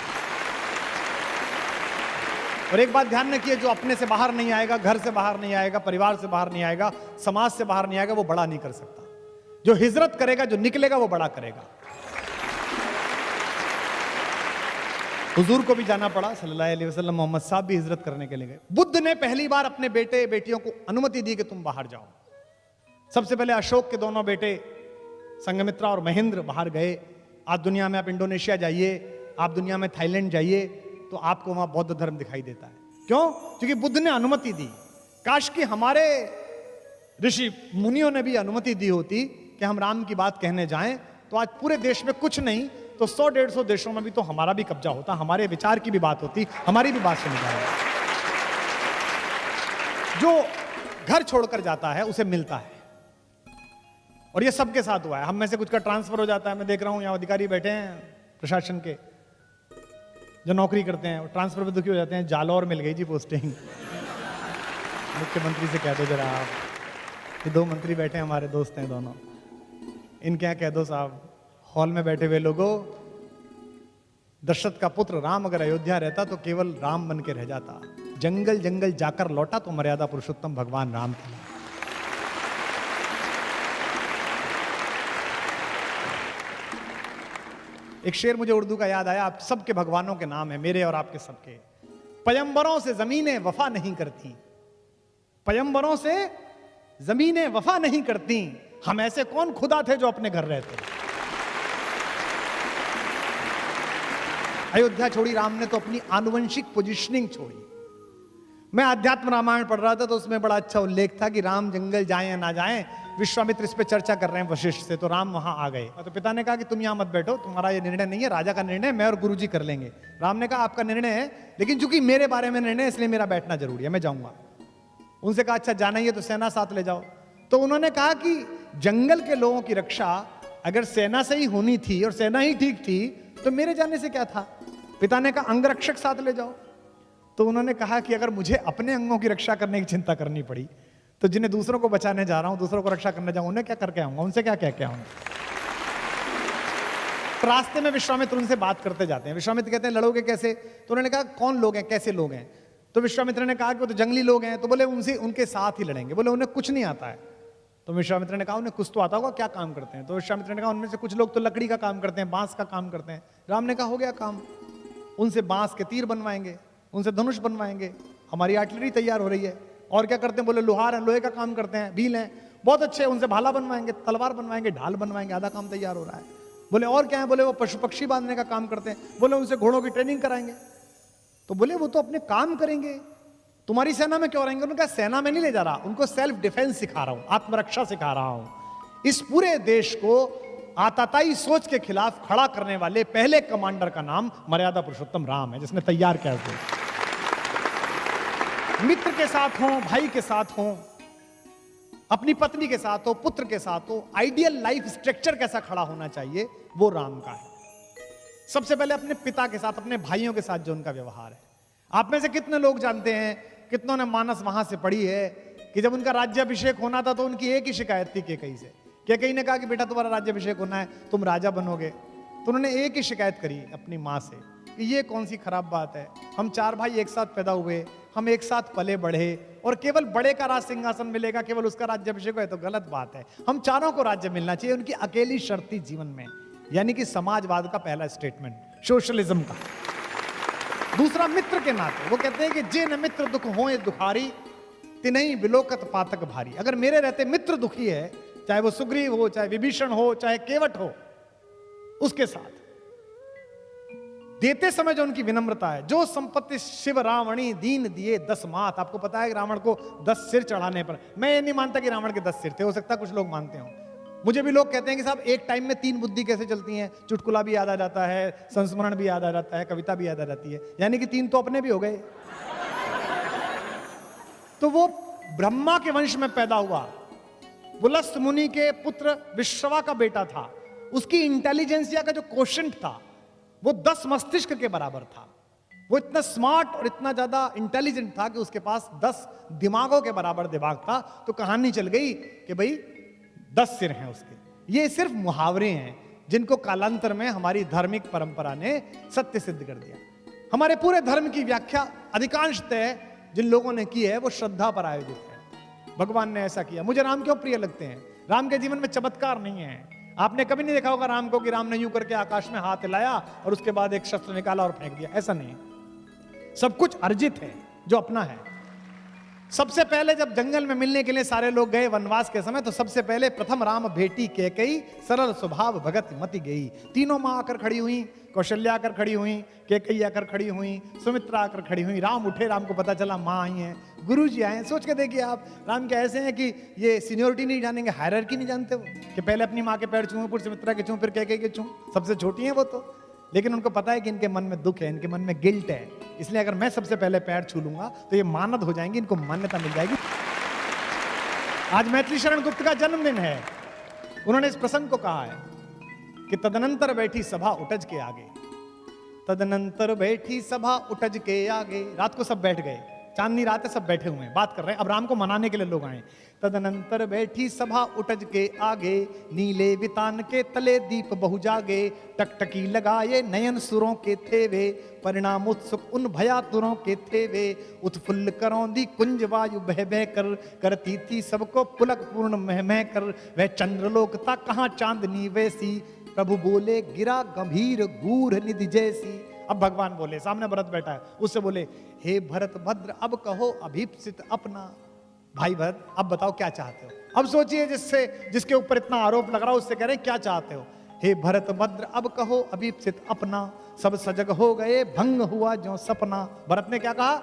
और एक बात ध्यान रखिए, जो अपने से बाहर नहीं आएगा, घर से बाहर नहीं आएगा, परिवार से बाहर नहीं आएगा, समाज से बाहर नहीं आएगा, वो बड़ा नहीं कर सकता। जो हिजरत करेगा, जो निकलेगा, वो बड़ा करेगा। हुजूर को भी जाना पड़ा सल्लल्लाहु अलैहि वसल्लम, मोहम्मद साहब भी हिजरत करने के लिए गए। बुद्ध ने पहली बार अपने बेटे बेटियों को अनुमति दी कि तुम बाहर जाओ। सबसे पहले अशोक के दोनों बेटे संघमित्रा और महेंद्र बाहर गए। आज दुनिया में आप इंडोनेशिया जाइए, आप दुनिया में थाईलैंड जाइए, तो आपको वहां बौद्ध धर्म दिखाई देता है। क्यों? क्योंकि बुद्ध ने अनुमति दी। काश कि हमारे ऋषि मुनियों ने भी अनुमति दी होती कि हम राम की बात कहने जाएं, तो आज पूरे देश में कुछ नहीं तो 100-150 देशों में भी तो हमारा भी कब्जा होता, हमारे विचार की भी बात होती, हमारी भी बात सुनी जाए। जो घर छोड़कर जाता है उसे मिलता है, और ये सबके साथ हुआ है। हम में से कुछ का ट्रांसफर हो जाता है। मैं देख रहा हूं यहां अधिकारी बैठे हैं प्रशासन के, जो नौकरी करते हैं, ट्रांसफर पे दुखी हो जाते हैं। जालौर मिल गई जी पोस्टिंग। मुख्यमंत्री से कह दो जरा आप, ये 2 मंत्री बैठे हैं, हमारे दोस्त हैं दोनों, इनके यहाँ कह दो साहब, हॉल में बैठे हुए लोगों, दशरथ का पुत्र राम अगर अयोध्या रहता तो केवल राम बन के रह जाता, जंगल जंगल जाकर लौटा तो मर्यादा पुरुषोत्तम भगवान राम था। एक शेर मुझे उर्दू का याद आया, आप सबके भगवानों के नाम है, मेरे और आपके सबके। पयंबरों से जमीनें वफा नहीं करती, पयंबरों से जमीनें वफा नहीं करती, हम ऐसे कौन खुदा थे जो अपने घर रहते। अयोध्या छोड़ी राम ने तो अपनी आनुवंशिक पोजीशनिंग छोड़ी। मैं अध्यात्म रामायण पढ़ रहा था तो उसमें बड़ा अच्छा उल्लेख था कि राम जंगल जाएं या ना जाएं, विश्वामित्र इस पे चर्चा कर रहे हैं वशिष्ठ से, तो राम वहां आ गए। तो पिता ने कहा कि तुम यहां मत बैठो, तुम्हारा ये निर्णय नहीं है, राजा का निर्णय, मैं और गुरुजी कर लेंगे। राम ने कहा आपका निर्णय है, लेकिन चूंकि मेरे बारे में निर्णय है इसलिए मेरा बैठना जरूरी है, मैं जाऊंगा। उनसे कहा अच्छा जाना ही है तो सेना साथ ले जाओ। तो उन्होंने कहा कि जंगल के लोगों की रक्षा अगर सेना से ही होनी थी और सेना ही ठीक थी तो मेरे जाने से क्या था। पिता ने कहा अंगरक्षक साथ ले जाओ। तो उन्होंने कहा कि अगर मुझे अपने अंगों की रक्षा करने की चिंता करनी पड़ी तो जिन्हें दूसरों को बचाने जा रहा हूं, दूसरों को रक्षा करने जाऊं, उन्हें क्या करके आऊंगा, उनसे क्या कह के आऊंगा। रास्ते में विश्वामित्र उनसे बात करते जाते हैं। विश्वामित्र कहते हैं लड़ोगे कैसे? तो उन्होंने कहा कौन लोग हैं, कैसे लोग हैं? तो विश्वामित्र ने कहा कि वो तो जंगली लोग हैं, तो बोले उनसे उनके साथ ही लड़ेंगे। बोले उन्हें कुछ नहीं आता है। तो विश्वामित्र ने कहा उन्हें कुछ तो आता होगा, क्या काम करते हैं? तो विश्वामित्र ने कहा उनमें से कुछ लोग तो लकड़ी का काम करते हैं, बांस का काम करते हैं। राम ने कहा हो गया काम, उनसे बांस के तीर बनवाएंगे, उनसे धनुष बनवाएंगे, हमारी आर्टिलरी तैयार हो रही है। और क्या करते हैं? बोले लोहार हैं, लोहे का काम करते हैं, भील हैं, बहुत अच्छे, उनसे भाला बनवाएंगे, तलवार बनवाएंगे, ढाल बनवाएंगे, आधा काम तैयार हो रहा है। बोले और क्या है? बोले वो पशु पक्षी बांधने का काम करते हैं। बोले उनसे घोड़ों की ट्रेनिंग कराएंगे। तो बोले वो तो अपने काम करेंगे, तुम्हारी सेना में क्यों रहेंगे? उन्होंने कहा सेना में नहीं ले जा रहा, उनको सेल्फ डिफेंस सिखा रहा हूं, आत्मरक्षा सिखा रहा हूं। इस पूरे देश को आताताई सोच के खिलाफ खड़ा करने वाले पहले कमांडर का नाम मर्यादा पुरुषोत्तम राम है, जिसने तैयार किया है। मित्र के साथ हो, भाई के साथ हो, अपनी पत्नी के साथ हो, पुत्र के साथ हो, आइडियल लाइफ स्ट्रक्चर कैसा खड़ा होना चाहिए वो राम का है। सबसे पहले अपने पिता के साथ, अपने भाइयों के साथ जो उनका व्यवहार है। आप में से कितने लोग जानते हैं, कितनों ने मानस वहां से पढ़ी है कि जब उनका राज्याभिषेक होना था तो उनकी एक ही शिकायत थी केकई से। केकई ने कहा कि बेटा तुम्हारा राज्याभिषेक होना है, तुम राजा बनोगे। तो उन्होंने एक ही शिकायत करी अपनी माँ से कि ये कौन सी खराब बात है, हम 4 भाई एक साथ पैदा हुए, हम एक साथ पले बढ़े और केवल बड़े का राज सिंहासन मिलेगा, केवल उसका राज्याभिषेक है तो गलत बात है। हम चारों को राज्य मिलना चाहिए। उनकी अकेली शर्त थी जीवन में, यानी कि समाजवाद का पहला स्टेटमेंट, सोशलिज्म का। दूसरा मित्र के नाते वो कहते हैं कि जे न मित्र दुख होए दुखारी, तिनहि बिलोकत पातक भारी। अगर मेरे रहते मित्र दुखी है, चाहे वो सुग्रीव हो, चाहे विभीषण हो, चाहे केवट हो, उसके साथ देते समय जो उनकी विनम्रता है, जो संपत्ति शिव रावणी दीन दिए 10 मात। आपको पता है कि रावण को 10 सिर चढ़ाने पर, मैं ये नहीं मानता कि रावण के 10 सिर थे, हो सकता है कुछ लोग मानते हो। मुझे भी लोग कहते हैं कि साहब एक टाइम में 3 बुद्धि कैसे चलती हैं, चुटकुला भी याद आ जाता है, संस्मरण भी याद आ जाता है, कविता भी याद आ जाती है, यानी कि 3 तो अपने भी हो गए। तो वो ब्रह्मा के वंश में पैदा हुआ, पुलस्त मुनि के पुत्र विश्रवा का बेटा था। उसकी इंटेलिजेंसिया का जो क्वोशंट था वो 10 मस्तिष्क के बराबर था। वो इतना स्मार्ट और इतना ज्यादा इंटेलिजेंट था कि उसके पास 10 दिमागों के बराबर दिमाग था। तो कहानी चल गई कि भाई 10 सिर हैं उसके। ये सिर्फ मुहावरे हैं जिनको कालांतर में हमारी धार्मिक परंपरा ने सत्य सिद्ध कर दिया। हमारे पूरे धर्म की व्याख्या अधिकांशतः जिन लोगों ने की है वो श्रद्धा पर आयोजित है। भगवान ने ऐसा किया। मुझे राम क्यों प्रिय लगते हैं? राम के जीवन में चमत्कार नहीं है। आपने कभी नहीं देखा होगा राम को कि राम ने यूं करके आकाश में हाथ हिलाया और उसके बाद एक शस्त्र निकाला और फेंक दिया, ऐसा नहीं है। सब कुछ अर्जित है जो अपना है। सबसे पहले जब जंगल में मिलने के लिए सारे लोग गए वनवास के समय, तो सबसे पहले प्रथम राम भेटी कैकई, सरल स्वभाव भगत मति गई। तीनों माँ आकर खड़ी हुई, कौशल्या आकर खड़ी हुई, कैकई आकर खड़ी हुई, सुमित्रा आकर खड़ी हुई। राम उठे, राम को पता चला माँ आई हैं, गुरु जी आए हैं। सोच के देखिए आप, राम क्या ऐसे हैं कि ये सीनियोरिटी नहीं जानेंगे, हायरार्की नहीं जानते वो, कि पहले अपनी माँ के पैर छूं, फिर सुमित्रा के छूं, फिर कैकई के छूं। सबसे छोटी हैं वो तो, लेकिन उनको पता है कि इनके मन में दुख है, इनके मन में गिल्ट है, इसलिए अगर मैं सबसे पहले पैर छू लूंगा तो ये मानद हो जाएंगी, इनको मान्यता मिल जाएगी। आज मैथिली शरण गुप्त का जन्मदिन है। उन्होंने इस प्रसंग को कहा है कि तदनंतर बैठी सभा उठज के आगे, तदनंतर बैठी सभा उठज के आगे। रात को सब बैठ गए, चांदनी रात है, सब बैठे हुए हैं, बात कर रहे हैं। अब राम को मनाने के लिए लोग आए। तदनंतर बैठी सभा उठज के आगे, नीले वितान के तले दीप बहु जागे। टकटकी लगाए नयन सुरों के थे वे, परिणाम उत्सुक उन भयातुरों के थे वे। उत्फुल्ल करौंदी कुंज वायु बह बह कर, करती थी सबको पुलक पूर्ण मह मह कर। वह चंद्रलोक था कहाँ चांदनी वैसी, प्रभु बोले गिरा गंभीर गूढ़ निधि जैसी। अब भगवान बोले, सामने भरत बैठा है, उससे बोले, हे भरत भद्र अब कहो अभीप्सित अपना। भाई भरत अब बताओ क्या चाहते हो। अब सोचिए जिसके ऊपर इतना आरोप लग रहा है उससे कह रहे क्या चाहते हो। हे भरत भद्र अब कहो अभीप्सित अपना, सब सजग हो गए भंग हुआ जो सपना। भरत ने क्या कहा,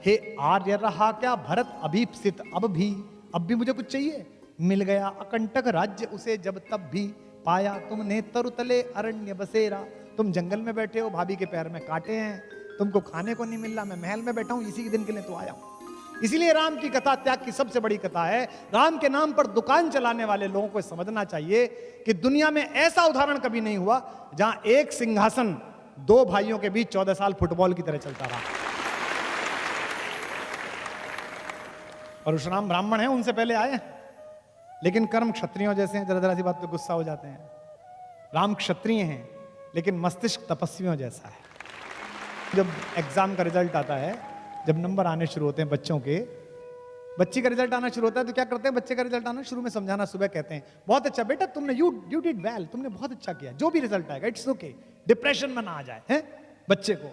हे आर्य रहा क्या भरत अभीप्सित अब भी मुझे कुछ चाहिए। मिल गया अकंटक राज्य उसे जब तब भी, पाया तुमने तरुतले अरण्य बसेरा। तुम जंगल में बैठे हो, भाभी के पैर में कांटे हैं, तुमको खाने को नहीं मिल रहा, मैं महल में बैठा हूं, इसी दिन के लिए तो आया हूं। इसीलिए राम की कथा त्याग की सबसे बड़ी कथा है। राम के नाम पर दुकान चलाने वाले लोगों को समझना चाहिए कि दुनिया में ऐसा उदाहरण कभी नहीं हुआ जहां एक सिंहासन 2 भाइयों के बीच 14 साल फुटबॉल की तरह चलता रहा। परशुराम ब्राह्मण है, उनसे पहले आए, लेकिन कर्म क्षत्रियों जैसे हैं, जरा जरा सी बात पे गुस्सा हो जाते हैं। राम क्षत्रिय हैं लेकिन मस्तिष्क तपस्वियों जैसा है। जब एग्जाम का रिजल्ट आता है, जब नंबर आने शुरू होते हैं बच्चों के, बच्ची का रिजल्ट आना शुरू होता है तो क्या करते हैं, बच्चे का रिजल्ट आना शुरू में समझाना, सुबह कहते हैं बहुत अच्छा बेटा तुमने यू डिड वेल, तुमने बहुत अच्छा किया, जो भी रिजल्ट आएगा इट्स ओके, डिप्रेशन में ना आ जाए हैं बच्चे को।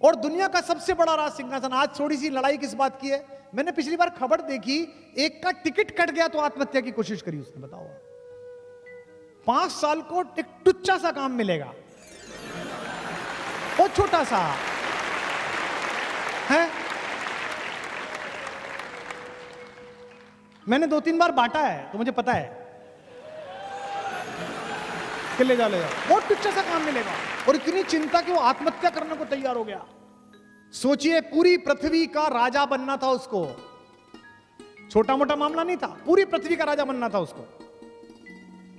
और दुनिया का सबसे बड़ा राज सिंहासन। आज थोड़ी सी लड़ाई किस बात की है, मैंने पिछली बार खबर देखी, एक का टिकट कट गया तो आत्महत्या की कोशिश करी उसने, बताओ 5 साल को एक टुच्चा सा काम मिलेगा, बहुत छोटा सा है। मैंने 2-3 बार बांटा है तो मुझे पता है कि ले जाओ बहुत टुच्चा सा काम मिलेगा, और इतनी चिंता कि वो आत्महत्या करने को तैयार हो गया। सोचिए पूरी पृथ्वी का राजा बनना था उसको, छोटा मोटा मामला नहीं था, पूरी पृथ्वी का राजा बनना था उसको,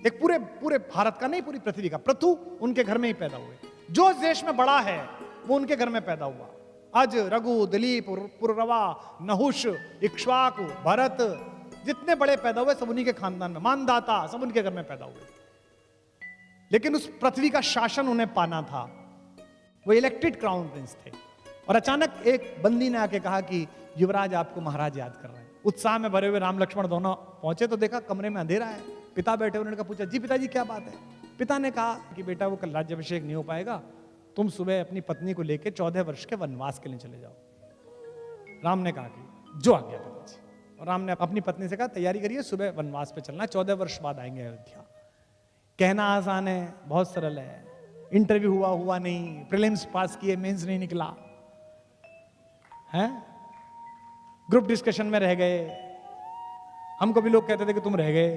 एक पूरे भारत का नहीं, पूरी पृथ्वी का। पृथु उनके घर में ही पैदा हुए, जो देश में बड़ा है वो उनके घर में पैदा हुआ। आज रघु, दिलीप, पुररवा, नहुष, इक्ष्वाकु, भरत, जितने बड़े पैदा हुए सब उन्हीं के खानदान में, मानदाता सब उनके घर में पैदा हुए। लेकिन उस पृथ्वी का शासन उन्हें पाना था, वो इलेक्टेड क्राउन प्रिंस थे। और अचानक एक बंदी ने आके कहा कि युवराज आपको महाराज याद कर रहे हैं। उत्साह में भरे हुए राम लक्ष्मण दोनों पहुंचे तो देखा कमरे में अंधेरा है, पिता बैठे। उन्होंने कहा, पूछा जी पिताजी क्या बात है। पिता ने कहा कि बेटा वो कल राज्याभिषेक नहीं हो पाएगा, तुम सुबह अपनी पत्नी को लेकर 14 वर्ष के वनवास के लिए चले जाओ। राम ने कहा कि जो आ गया पिताजी। और राम ने अपनी पत्नी से कहा तैयारी करिए, सुबह वनवास पे चलना, 14 वर्ष बाद आएंगे अयोध्या। कहना आसान है, बहुत सरल है, इंटरव्यू हुआ नहीं, प्रीलिम्स पास किए, मेंस नहीं निकला है, ग्रुप डिस्कशन में रह गए, हमको भी लोग कहते थे कि तुम रह गए।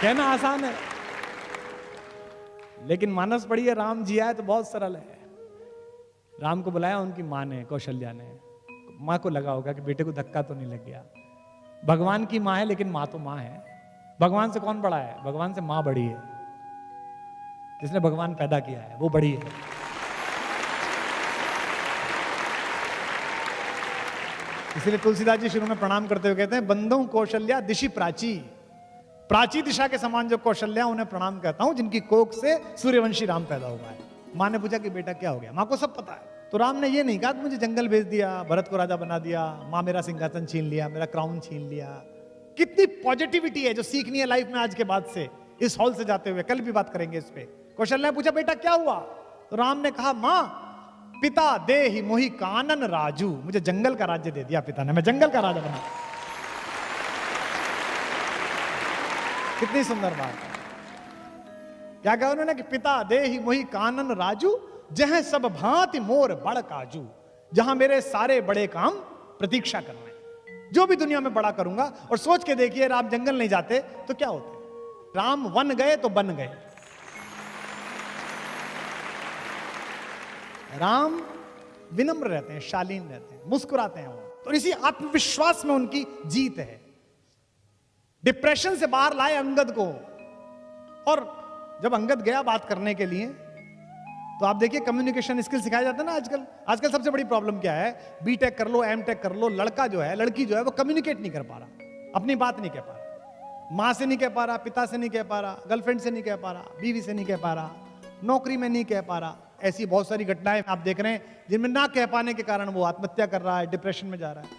कहना आसान है, लेकिन मानस पढ़िए, राम जी आए तो बहुत सरल है। राम को बुलाया उनकी माँ ने, कौशल्या ने। माँ को लगा होगा कि बेटे को धक्का तो नहीं लग गया, भगवान की माँ है लेकिन माँ तो माँ है। भगवान से कौन बड़ा है, भगवान से माँ बड़ी है, जिसने भगवान पैदा किया है वो बड़ी है। इसलिए तुलसीदास जी शुरू में प्रणाम करते हुए कहते हैं, बंदों कौशल्या दिशि प्राची, प्राची दिशा के समान जो कौशल्या उन्हें प्रणाम कहता हूं, जिनकी कोख से सूर्यवंशी राम पैदा हुआ है। माँ ने पूछा कि बेटा क्या हो गया, माँ को सब पता है। तो राम ने ये नहीं कहा कि मुझे जंगल भेज दिया, भरत को राजा बना दिया, माँ मेरा सिंहासन छीन लिया, मेरा क्राउन छीन लिया। कितनी पॉजिटिविटी है जो सीखनी है लाइफ में आज के बाद से, इस हॉल से जाते हुए। कल भी बात करेंगे इस पे। कौशल्या ने पूछा बेटा क्या हुआ, तो राम ने कहा माँ पिता दे ही मोहि कानन राजू, मुझे जंगल का राज्य दे दिया पिता ने, मैं जंगल का राजा बना। कितनी सुंदर बात है। क्या कहा उन्होंने कि पिता दे ही मोहि कानन राजू, जहां सब भांति मोर बड़ काजू, जहां मेरे सारे बड़े काम प्रतीक्षा कर रहे हैं, जो भी दुनिया में बड़ा करूंगा। और सोच के देखिए, राम जंगल नहीं जाते तो क्या होते, राम वन गए तो बन गए। राम विनम्र रहते हैं, शालीन रहते हैं, मुस्कुराते हैं वो। तो इसी आत्मविश्वास में उनकी जीत है। डिप्रेशन से बाहर लाए अंगद को, और जब अंगद गया बात करने के लिए तो आप देखिए कम्युनिकेशन स्किल सिखाया जाता है ना आजकल। आजकल सबसे बड़ी प्रॉब्लम क्या है, बीटेक कर लो, एमटेक कर लो, लड़का जो है, लड़की जो है, वो कम्युनिकेट नहीं कर पा रहा, अपनी बात नहीं कह पा रहा, माँ से नहीं कह पा रहा, पिता से नहीं कह पा रहा, गर्लफ्रेंड से नहीं कह पा रहा, बीवी से नहीं कह पा रहा, नौकरी में नहीं कह पा रहा। ऐसी बहुत सारी घटनाएं आप देख रहे हैं जिनमें ना कह पाने के कारण वो आत्महत्या कर रहा है, डिप्रेशन में जा रहा है।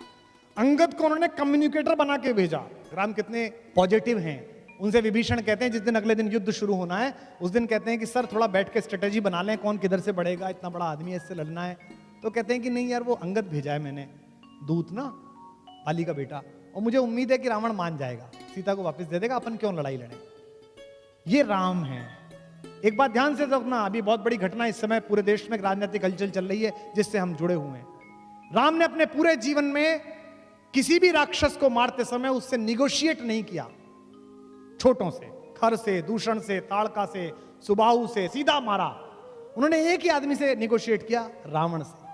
अंगद को उन्होंने कम्युनिकेटर बना के भेजा। राम कितने पॉजिटिव हैं। उनसे विभीषण कहते हैं, जिस दिन अगले दिन युद्ध शुरू होना है उस दिन कहते हैं कि सर थोड़ा बैठ के स्ट्रेटेजी बना लें, कौन किधर से बढ़ेगा, इतना बड़ा आदमी है, इससे लड़ना है। तो कहते हैं कि नहीं यार, वो अंगद भेजा है मैंने, दूत ना, बाली का बेटा, और मुझे उम्मीद है कि रावण मान जाएगा, सीता को वापस दे देगा, अपन क्यों लड़ाई लड़े। ये राम है। एक बात ध्यान से रखना, अभी बहुत बड़ी घटना इस समय पूरे देश में राजनीतिक हलचल चल रही है जिससे हम जुड़े हुए हैं। राम ने अपने पूरे जीवन में किसी भी राक्षस को मारते समय उससे निगोशिएट नहीं किया, छोटों से, खर से, दूषण से, ताड़का से, सुबाहु से सीधा मारा। उन्होंने एक ही आदमी से निगोशिएट किया, रावण से,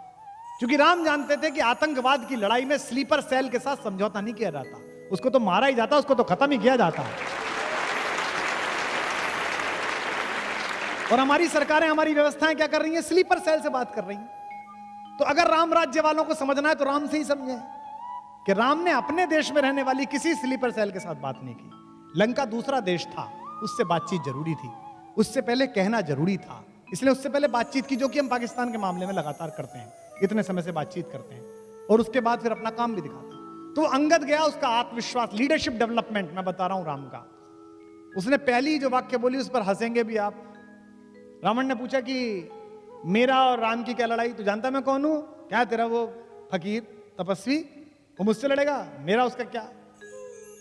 क्योंकि राम जानते थे कि आतंकवाद की लड़ाई में स्लीपर सेल के साथ समझौता नहीं किया जाता, उसको तो मारा ही जाता, उसको तो खत्म ही किया जाता। और हमारी सरकारें, हमारी व्यवस्थाएं क्या कर रही हैं, स्लीपर सेल से बात कर रही हैं। तो अगर राम राज्य वालों को समझना है तो राम से ही समझें कि राम ने अपने देश में रहने वाली किसी स्लीपर सेल के साथ बात नहीं की। लंका दूसरा देश था, उससे बातचीत जरूरी थी, उससे पहले कहना जरूरी था, इसलिए उससे पहले बातचीत की, जो कि हम पाकिस्तान के मामले में लगातार करते हैं, इतने समय से बातचीत करते हैं, और उसके बाद फिर अपना काम भी दिखाते हैं। तो अंगद गया, उसका आत्मविश्वास, लीडरशिप डेवलपमेंट मैं बता रहा हूं राम का। उसने पहली जो वाक्य बोली उस पर हंसेंगे भी आप। रावण ने पूछा कि मेरा और राम की क्या लड़ाई, तू जानता मैं कौन हूं? क्या तेरा वो फकीर तपस्वी, वो मुझसे लड़ेगा, मेरा उसका क्या?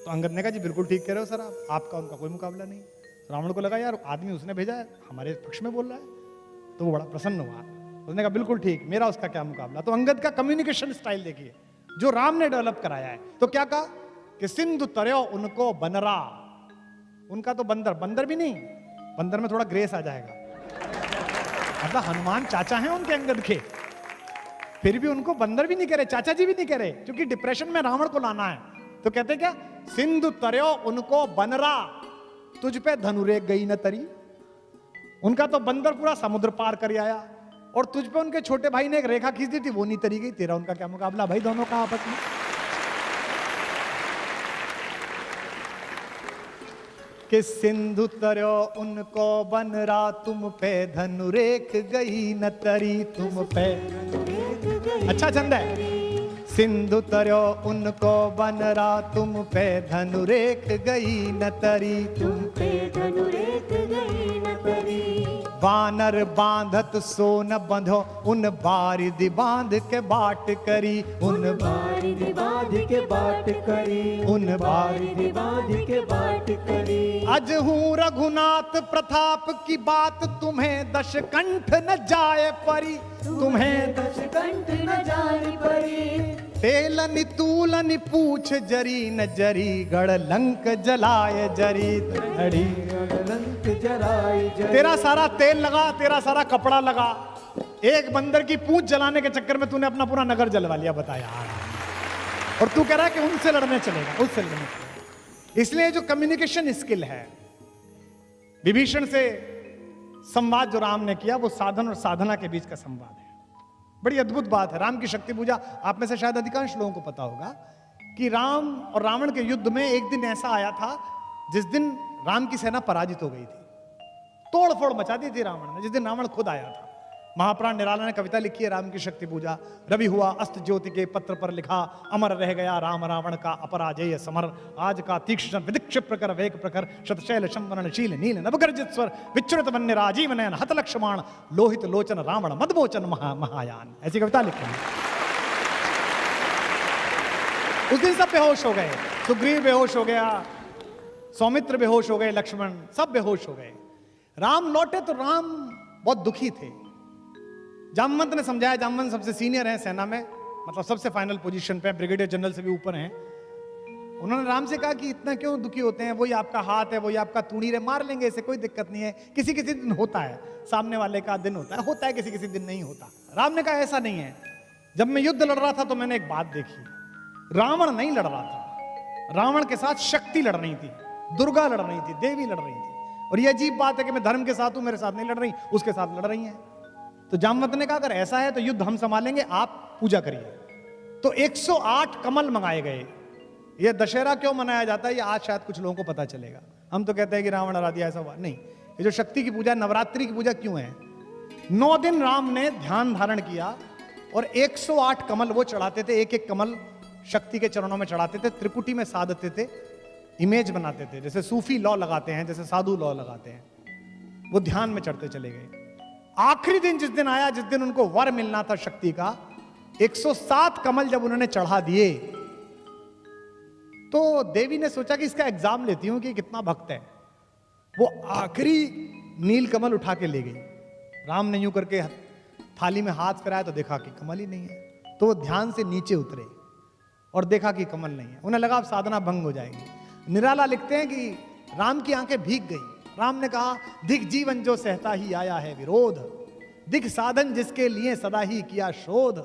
तो अंगद ने कहा जी बिल्कुल ठीक कह रहे हो सर, आपका उनका कोई मुकाबला नहीं। रावण को लगा यार आदमी उसने भेजा है हमारे पक्ष में बोल रहा है, तो वो बड़ा प्रसन्न हुआ। उसने कहा बिल्कुल ठीक, मेरा उसका क्या मुकाबला। तो अंगद का कम्युनिकेशन स्टाइल देखिए जो राम ने डेवलप कराया है। तो क्या कहा कि सिंधु तरयो उनको बनरा, उनका तो बंदर, बंदर भी नहीं, बंदर में थोड़ा ग्रेस आ जाएगा, मतलब हनुमान चाचा हैं उनके अंगद के, फिर भी उनको बंदर भी नहीं कह रहे, चाचा जी भी नहीं कह रहे, क्योंकि डिप्रेशन में रावण को लाना है। तो कहते क्या, सिंधु तरयो उनको बनरा, तुझ पे धनुरेख गई न तरी। उनका तो बंदर पूरा समुद्र पार कर आया, और तुझ पे उनके छोटे भाई ने एक रेखा खींच दी थी, वो नहीं तरी गई। तेरा उनका क्या मुकाबला भाई, दोनों का आपस में। कि सिंधु तरयो उनको बनरा, तुम पे धनुरेख गई न तरी, तुम पे। अच्छा छंद है। सिंधु तरयो उनको बनरा, तुम पे धनुरेख गई न तरी, तुम पे धनुरेख गई न तरी। वानर बांधत सो न बंधो, उन बारिधि बांध के बाट करी, उन बारिधि बांध के बाट करी, उन बारिधि बांध के बाट करी। अज हूँ रघुनाथ प्रताप की बात, तुम्हें दशकंठ न जाए परी, तुम्हें दशकंठ न जाए परी। तेलनि तूलनि पूछ जरी न जरी, गढ़ लंक जलाए जरी धड़ी, लंक जलाए जरी। तेरा सारा तेल लगा, तेरा सारा कपड़ा लगा, एक बंदर की पूंछ जलाने के चक्कर में तूने अपना पूरा नगर जलवा लिया, बता यार। और तू कह रहा है कि उनसे लड़ने चलेगा, उससे लड़ने चलेगा। इसलिए जो कम्युनिकेशन स्किल है, विभीषण से संवाद जो राम ने किया, वो साधन और साधना के बीच का संवाद है। बड़ी अद्भुत बात है। राम की शक्ति पूजा, आप में से शायद अधिकांश लोगों को पता होगा कि राम और रावण के युद्ध में एक दिन ऐसा आया था जिस दिन राम की सेना पराजित हो गई थी, तोड़ फोड़ मचा दी थी रावण ने, जिस दिन रावण खुद आया था। महाप्राण निराला ने कविता लिखी है राम की शक्ति पूजा। रवि हुआ अस्त ज्योति के पत्र पर लिखा, अमर रह गया राम रावण का अपराजेय समर। आज का तीक्ष्ण विदिक्ष प्रकर वेग प्रखर, शतशैल शंवरणशील नील नवगर्जित स्वर, विच्युत वन्य राजीव नयन हत लक्ष्मण, लोहित लोचन रावण मदमोचन महायान। ऐसी कविता लिखी है। उस दिन सब बेहोश हो गए, सुग्रीव बेहोश हो गया, सौमित्र बेहोश हो गए, लक्ष्मण सब बेहोश हो गए। राम लौटे तो राम बहुत दुखी थे। जामवंत ने समझाया, जामवंत सबसे सीनियर है सेना में, मतलब सबसे फाइनल पोजीशन पे, ब्रिगेडियर जनरल से भी ऊपर हैं। उन्होंने राम से कहा कि इतना क्यों दुखी होते हैं, वही आपका हाथ है, वही आपका तूणीर है, मार लेंगे, इसे कोई दिक्कत नहीं है। किसी किसी दिन होता है, सामने वाले का दिन होता है, किसी किसी दिन नहीं होता। राम ने कहा ऐसा नहीं है। जब मैं युद्ध लड़ रहा था तो मैंने एक बात देखी, रावण नहीं लड़ रहा था, रावण के साथ शक्ति लड़ रही थी, दुर्गा लड़ रही थी, देवी लड़ रही थी। और ये अजीब बात है कि मैं धर्म के साथ हूं, मेरे साथ नहीं लड़ रही, उसके साथ लड़ रही हैं। तो जामवंत ने कहा अगर ऐसा है तो युद्ध हम संभालेंगे, आप पूजा करिए। तो 108 कमल मंगाए गए। ये दशहरा क्यों मनाया जाता है, ये आज शायद कुछ लोगों को पता चलेगा। हम तो कहते हैं कि रावण हरा दिया, ऐसा हुआ नहीं। ये जो शक्ति की पूजा, नवरात्रि की पूजा क्यों है? 9 दिन राम ने ध्यान धारण किया और 108 कमल वो चढ़ाते थे, एक एक कमल शक्ति के चरणों में चढ़ाते थे, त्रिकुटी में साधते थे, इमेज बनाते थे, जैसे सूफी लॉ लगाते हैं, जैसे साधु लॉ लगाते हैं। वो ध्यान में चढ़ते चले गए। आखिरी दिन जिस दिन आया, जिस दिन उनको वर मिलना था शक्ति का, 107 कमल जब उन्होंने चढ़ा दिए तो देवी ने सोचा कि इसका एग्जाम लेती हूं कि कितना भक्त है। वो आखिरी नील कमल उठा के ले गई। राम ने यूं करके थाली में हाथ फिराया तो देखा कि कमल ही नहीं है। तो वो ध्यान से नीचे उतरे और देखा कि कमल नहीं है। उन्हें लगा अब साधना भंग हो जाएगी। निराला लिखते हैं कि राम की आंखें भीग गई। राम ने कहा दिख जीवन जो सहता ही आया है विरोध, दिख साधन जिसके लिए सदा ही किया शोध,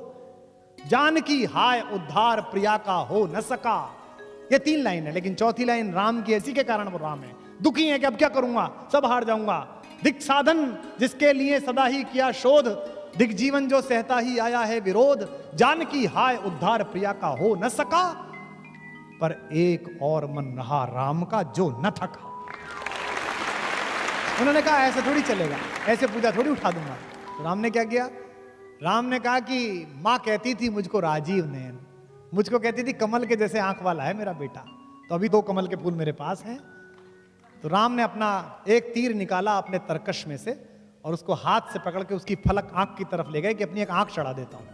जानकी हाय उद्धार प्रिया का हो न सका। ये 3 लाइन है, लेकिन चौथी लाइन राम की, इसी के कारण वो राम है। दुखी है कि अब क्या करूंगा, सब हार जाऊंगा। दिख साधन जिसके लिए सदा ही किया शोध, दिख जीवन जो सहता ही आया है विरोध, जानकी हाय उद्धार प्रिया का हो न सका। पर एक और मन रहा राम का जो न थका। उन्होंने कहा ऐसा थोड़ी चलेगा, ऐसे पूजा थोड़ी उठा दूंगा। तो राम ने क्या किया? राम ने कहा कि माँ कहती थी मुझको राजीव नयन, मुझको कहती थी कमल के जैसे आंख वाला है मेरा बेटा, तो अभी 2 कमल के फूल मेरे पास हैं। तो राम ने अपना एक तीर निकाला अपने तरकश में से और उसको हाथ से पकड़ के उसकी फलक आंख की तरफ ले गए कि अपनी एक आंख चढ़ा देता हूं।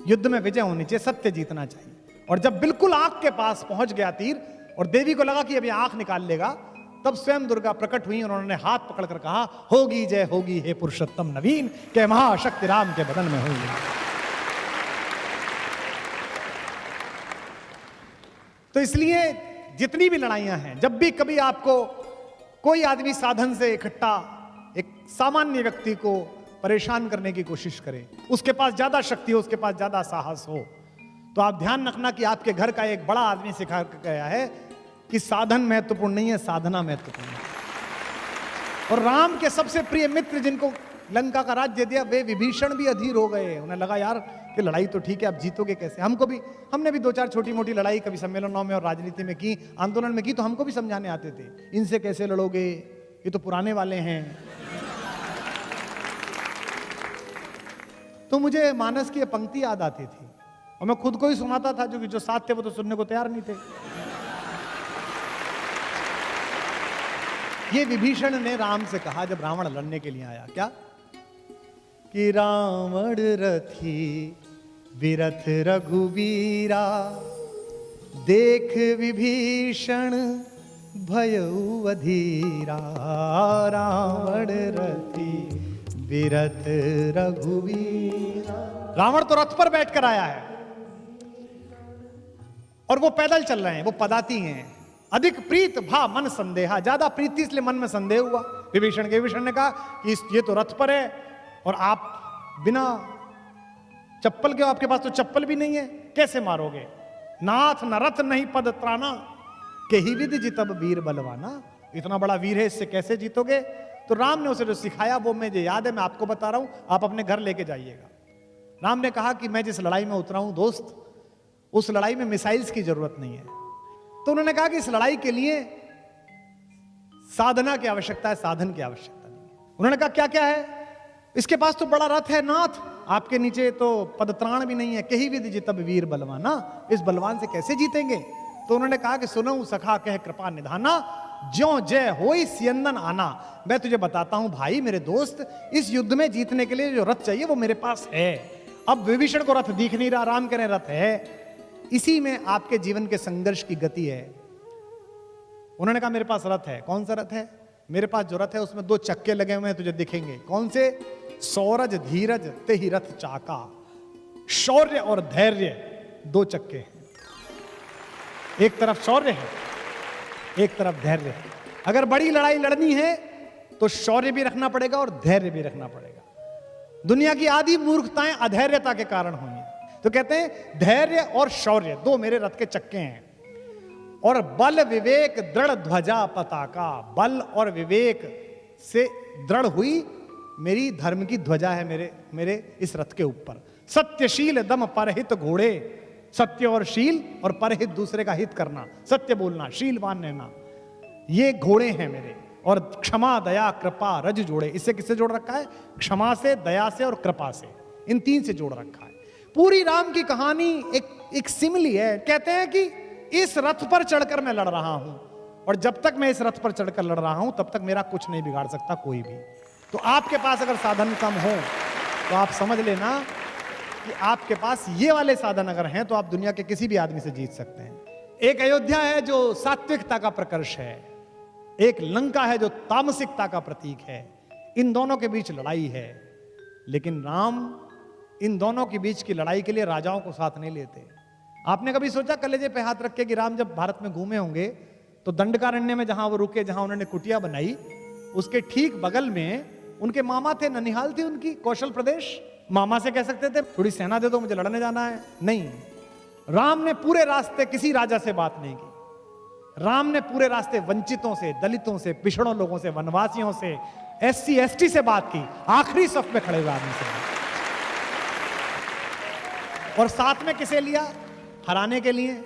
युद्ध में विजय होनी चाहिए, सत्य जीतना चाहिए। और जब बिल्कुल आंख के पास पहुंच गया तीर और देवी को लगा कि अभी आंख निकाल लेगा, तब स्वयं दुर्गा प्रकट हुई और उन्होंने हाथ पकड़कर कहा, होगी जय होगी हे पुरुषोत्तम नवीन, के महाशक्ति राम के बदन में होगी। तो इसलिए जितनी भी लड़ाइयां हैं, जब भी कभी आपको कोई आदमी साधन से इकट्ठा एक सामान्य व्यक्ति को परेशान करने की कोशिश करे, उसके पास ज्यादा शक्ति हो, उसके पास ज्यादा साहस हो, तो आप ध्यान रखना कि आपके घर का एक बड़ा आदमी सिखा गया है कि साधन महत्वपूर्ण नहीं है, साधना महत्वपूर्ण है। और राम के सबसे प्रिय मित्र जिनको लंका का राज्य दिया, वे विभीषण भी अधीर हो गए। उन्हें लगा यार कि लड़ाई तो ठीक है, आप जीतोगे कैसे? हमने भी 2-4 छोटी मोटी लड़ाई कभी सम्मेलनों में और राजनीति में की, आंदोलन में की, तो हमको भी समझाने आते थे, इनसे कैसे लड़ोगे, ये तो पुराने वाले हैं। तो मुझे मानस की पंक्ति याद आती थी और मैं खुद को ही सुनाता था, जो साथ थे वो तो सुनने को तैयार नहीं थे। ये विभीषण ने राम से कहा जब रावण लड़ने के लिए आया, क्या कि रावण रथी विरथ रघुवीरा, देख विभीषण भयउ अधीरा। रावण रथी विरथ रघुवीरा। रावण तो रथ पर बैठकर आया है और वो पैदल चल रहे हैं, वो पदाती हैं। अधिक प्रीत भा मन संदेहा, ज्यादा प्रीति इसलिए मन में संदेह हुआ विभीषण के। विभीषण ने कहा कि ये तो रथ पर है और आप बिना चप्पल के, आपके पास तो चप्पल भी नहीं है, कैसे मारोगे? नाथ न रथ नहीं पद त्राना, के ही विधि जितब वीर बलवाना। इतना बड़ा वीर है, इससे कैसे जीतोगे? तो राम ने उसे जो सिखाया वो मुझे याद है, मैं आपको बता रहा हूं, आप अपने घर लेके जाइएगा। राम ने कहा कि मैं जिस लड़ाई में उतरा हूं दोस्त, उस लड़ाई में मिसाइल्स की जरूरत नहीं है। तो उन्होंने कहा कि इस लड़ाई के लिए साधना की आवश्यकता है, साधन की आवश्यकता नहीं है। उन्होंने कहा क्या क्या है? इसके पास तो बड़ा रथ है नाथ, आपके नीचे तो पदत्राण भी नहीं है। कही विधि जितब वीर बलवाना, इस बलवान से कैसे जीतेंगे? तो उन्होंने कहा कि सुनो सखा कह कृपा निधाना, ज्यों जय होई सियंदन आना। मैं तुझे बताता हूं भाई मेरे दोस्त, इस युद्ध में जीतने के लिए जो रथ चाहिए वो मेरे पास है। अब विभीषण को रथ दिख नहीं रहा, राम कह रहे रथ है। इसी में आपके जीवन के संघर्ष की गति है। उन्होंने कहा मेरे पास रथ है। कौन सा रथ है? मेरे पास जो रथ है उसमें 2 चक्के लगे हुए हैं, तुझे दिखेंगे। कौन से? सौरज धीरज ते ही रथ चाका। शौर्य और धैर्य 2 चक्के हैं। एक तरफ शौर्य है, एक तरफ धैर्य है। अगर बड़ी लड़ाई लड़नी है तो शौर्य भी रखना पड़ेगा और धैर्य भी रखना पड़ेगा। दुनिया की आधी मूर्खताएं अधैर्यता के कारण हुई हैं। तो कहते हैं धैर्य और शौर्य 2 मेरे रथ के चक्के हैं। और बल विवेक दृढ़ ध्वजा पताका, बल और विवेक से दृढ़ हुई मेरी धर्म की ध्वजा है मेरे इस रथ के ऊपर। सत्यशील दम परहित घोड़े, सत्य और शील और परहित दूसरे का हित करना, सत्य बोलना, शीलवान रहना, ये घोड़े हैं मेरे। और क्षमा दया कृपा रज जोड़े, इससे किससे जोड़ रखा है? क्षमा से, दया से और कृपा से, इन 3 से जोड़ रखा है। पूरी राम की कहानी एक सिमली है। कहते हैं कि इस रथ पर चढ़कर मैं लड़ रहा हूं और जब तक मैं इस रथ पर चढ़कर लड़ रहा हूं तब तक मेरा कुछ नहीं बिगाड़ सकता कोई भी। तो आपके पास अगर साधन कम हो तो आप समझ लेना कि आपके पास ये वाले साधन अगर हैं तो आप दुनिया के किसी भी आदमी से जीत सकते हैं। एक अयोध्या है जो सात्विकता का प्रकर्ष है, एक लंका है जो तामसिकता का प्रतीक है। इन दोनों के बीच लड़ाई है, लेकिन राम इन दोनों के बीच की लड़ाई के लिए राजाओं को साथ नहीं लेते। आपने कभी सोचा कलेजे पे हाथ रख के कि राम जब भारत में घूमे होंगे तो दंडकारण्य में जहां वो रुके, जहां उन्होंने कुटिया बनाई, उसके ठीक बगल में उनके मामा थे, ननिहाल थी उनकी, कौशल प्रदेश। मामा से कह सकते थे थोड़ी सेना दे दो, मुझे लड़ने जाना है। नहीं, राम ने पूरे रास्ते किसी राजा से बात नहीं की। राम ने पूरे रास्ते वंचितों से, दलितों से, पिछड़ों लोगों से, वनवासियों से, SC ST से बात की, आखिरी सफ में खड़े हुए आदमी से। और साथ में किसे लिया? हराने के लिए,